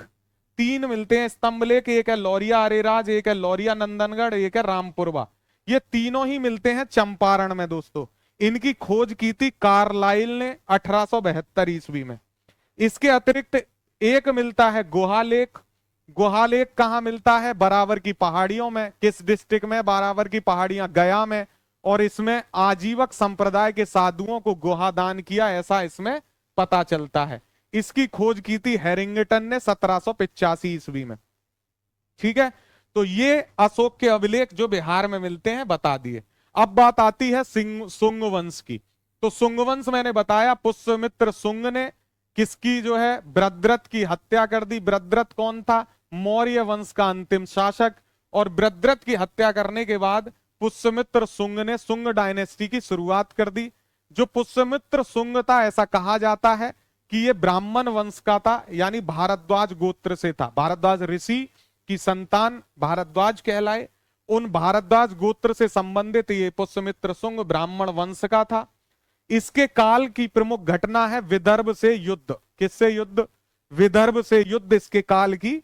3 मिलते हैं स्तंभ लेख। एक है लौरिया अरेराज, एक है लौरिया नंदनगढ़, एक है रामपुरवा। ये तीनों ही मिलते हैं चंपारण में दोस्तों। इनकी खोज की थी कार्लाइल ने 1872 ईस्वी में। इसके अतिरिक्त एक मिलता है गुहालेख। गुहालेख कहां मिलता है? बराबर की पहाड़ियों में। किस डिस्ट्रिक्ट में? बराबर की पहाड़ियां, गया में। और इसमें आजीवक संप्रदाय के साधुओं को गुहा दान किया, ऐसा इसमें पता चलता है। इसकी खोज की थी हैरिंगटन ने 1785 ईस्वी में। ठीक है। तो ये अशोक के अभिलेख जो बिहार में मिलते हैं बता दिए। अब बात आती है शुंग वंश की। तो शुंग वंश मैंने बताया पुष्यमित्र शुंग ने किसकी जो है भद्रत की हत्या कर दी। भद्रत कौन था? मौर्य वंश का अंतिम शासक। और भद्रत की हत्या करने के बाद पुष्यमित्र शुंग ने शुंग डायनेस्टी की शुरुआत कर दी। जो पुष्यमित्र शुंग था, ऐसा कहा जाता है कि ये ब्राह्मण वंश का था, यानी भारद्वाज गोत्र से था। भारद्वाज ऋषि की संतान भारद्वाज कहलाए। उन भारद्वाज गोत्र से संबंधित ये पुष्यमित्र शुंग ब्राह्मण वंश का था। इसके काल की प्रमुख घटना है विदर्भ से युद्ध। किससे युद्ध? विदर्भ से युद्ध इसके काल की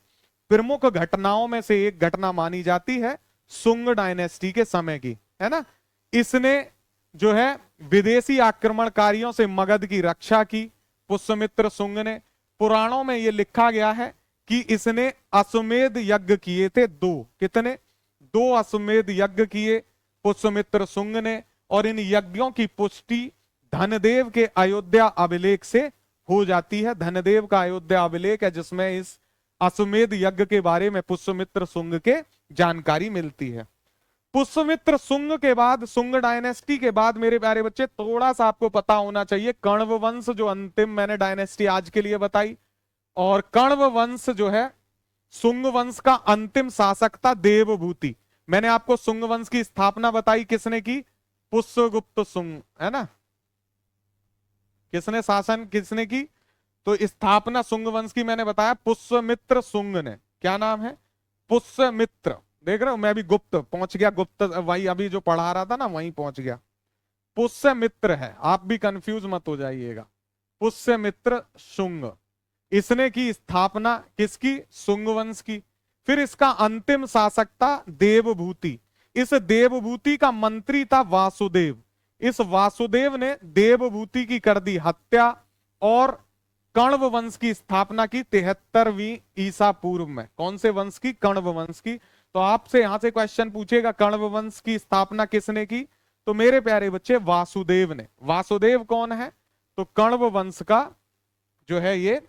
प्रमुख घटनाओं में से एक घटना मानी जाती है शुंग डायनेस्टी के समय की, है ना। इसने जो है विदेशी आक्रमणकारियों से मगध की रक्षा की पुष्यमित्र शुंग ने। पुराणों में यह लिखा गया है कि इसने अश्वमेध यज्ञ किए थे 2। कितने? 2 अश्वमेध यज्ञ किए पुष्यमित्र शुंग ने। और इन यज्ञों की पुष्टि धनदेव के अयोध्या अभिलेख से हो जाती है। धनदेव का अयोध्या अभिलेख है जिसमें इस अश्वमेध यज्ञ के बारे में पुष्यमित्र शुंग के जानकारी मिलती है। पुष्यमित्र शुंग के बाद, शुंग डायनेस्टी के बाद मेरे प्यारे बच्चे थोड़ा सा आपको पता होना चाहिए कण्व वंश, जो अंतिम मैंने डायनेस्टी आज के लिए बताई। और कण्व वंश जो है, शुंग वंश का अंतिम शासक था देवभूति। मैंने आपको शुंग वंश की स्थापना बताई, किसने की? पुष्यगुप्त शुंग, है ना। किसने शासन किसने की? तो स्थापना शुंग वंश की मैंने बताया पुष्यमित्र शुंग ने। क्या नाम है? पुष्यमित्र। देख रहे हो, मैं भी गुप्त पहुंच गया, गुप्त वही अभी जो पढ़ा रहा था ना वहीं पहुंच गया। पुष्यमित्र है, आप भी कंफ्यूज मत हो जाइएगा। पुष्यमित्र शुंग, इसने की स्थापना किसकी? शुंग वंश की। फिर इसका अंतिम शासक था देवभूति। इस देवभूति का मंत्री था वासुदेव। इस वासुदेव ने देवभूति की कर दी हत्या और कण्व वंश की स्थापना की 73वीं ईसा पूर्व में। कौन से वंश की? कण्व वंश की। तो आपसे यहां से क्वेश्चन पूछेगा कण्व वंश की स्थापना किसने की? तो मेरे प्यारे बच्चे वासुदेव ने। वासुदेव कौन है? तो कण्व वंश का जो है ये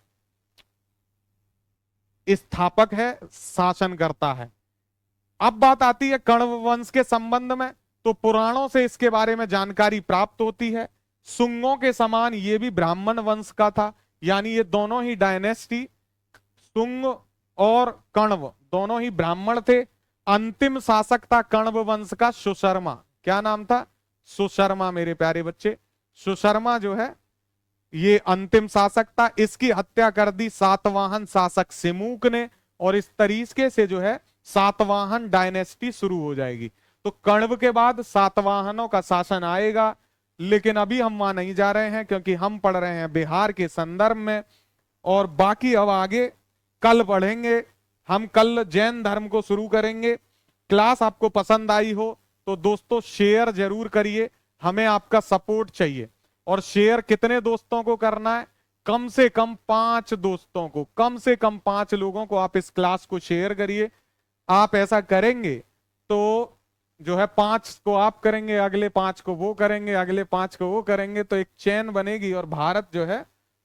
स्थापक है, शासन करता है। अब बात आती है कण्व वंश के संबंध में, तो पुराणों से इसके बारे में जानकारी प्राप्त होती है। शुंगों के समान ये भी ब्राह्मण वंश का था, यानी ये दोनों ही डायनेस्टी, शुंग और कण्व दोनों ही ब्राह्मण थे। अंतिम शासक था कण्व वंश का सुशर्मा। क्या नाम था? सुशर्मा मेरे प्यारे बच्चे। सुशर्मा जो है ये अंतिम शासक था। इसकी हत्या कर दी सातवाहन शासक सिमुक ने, और इस तरीके से जो है सातवाहन डायनेस्टी शुरू हो जाएगी। तो कण्व के बाद सातवाहनों का शासन आएगा, लेकिन अभी हम वहां नहीं जा रहे हैं क्योंकि हम पढ़ रहे हैं बिहार के संदर्भ में। और बाकी अब आगे कल पढ़ेंगे। हम कल जैन धर्म को शुरू करेंगे। क्लास आपको पसंद आई हो तो दोस्तों शेयर जरूर करिए, हमें आपका सपोर्ट चाहिए। और शेयर कितने दोस्तों को करना है? कम से कम 5 दोस्तों को, कम से कम 5 लोगों को आप इस क्लास को शेयर करिए। आप ऐसा करेंगे तो जो है 5 को आप करेंगे, अगले 5 को वो करेंगे, अगले 5 को वो करेंगे, तो एक चेन बनेगी और भारत जो है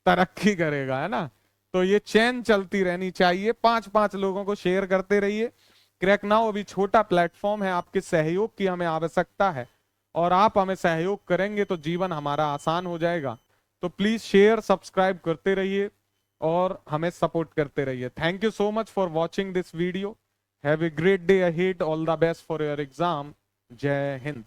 तरक्की करेगा, है ना। तो ये चेन चलती रहनी चाहिए। 5-5 लोगों को शेयर करते रहिए। क्रैक नाउ अभी छोटा प्लेटफॉर्म है, आपके सहयोग की हमें आवश्यकता है, और आप हमें सहयोग करेंगे तो जीवन हमारा आसान हो जाएगा। तो प्लीज शेयर, सब्सक्राइब करते रहिए और हमें सपोर्ट करते रहिए। Thank you so much for watching this video. Have a great day ahead. All the best for your exam. जय हिंद।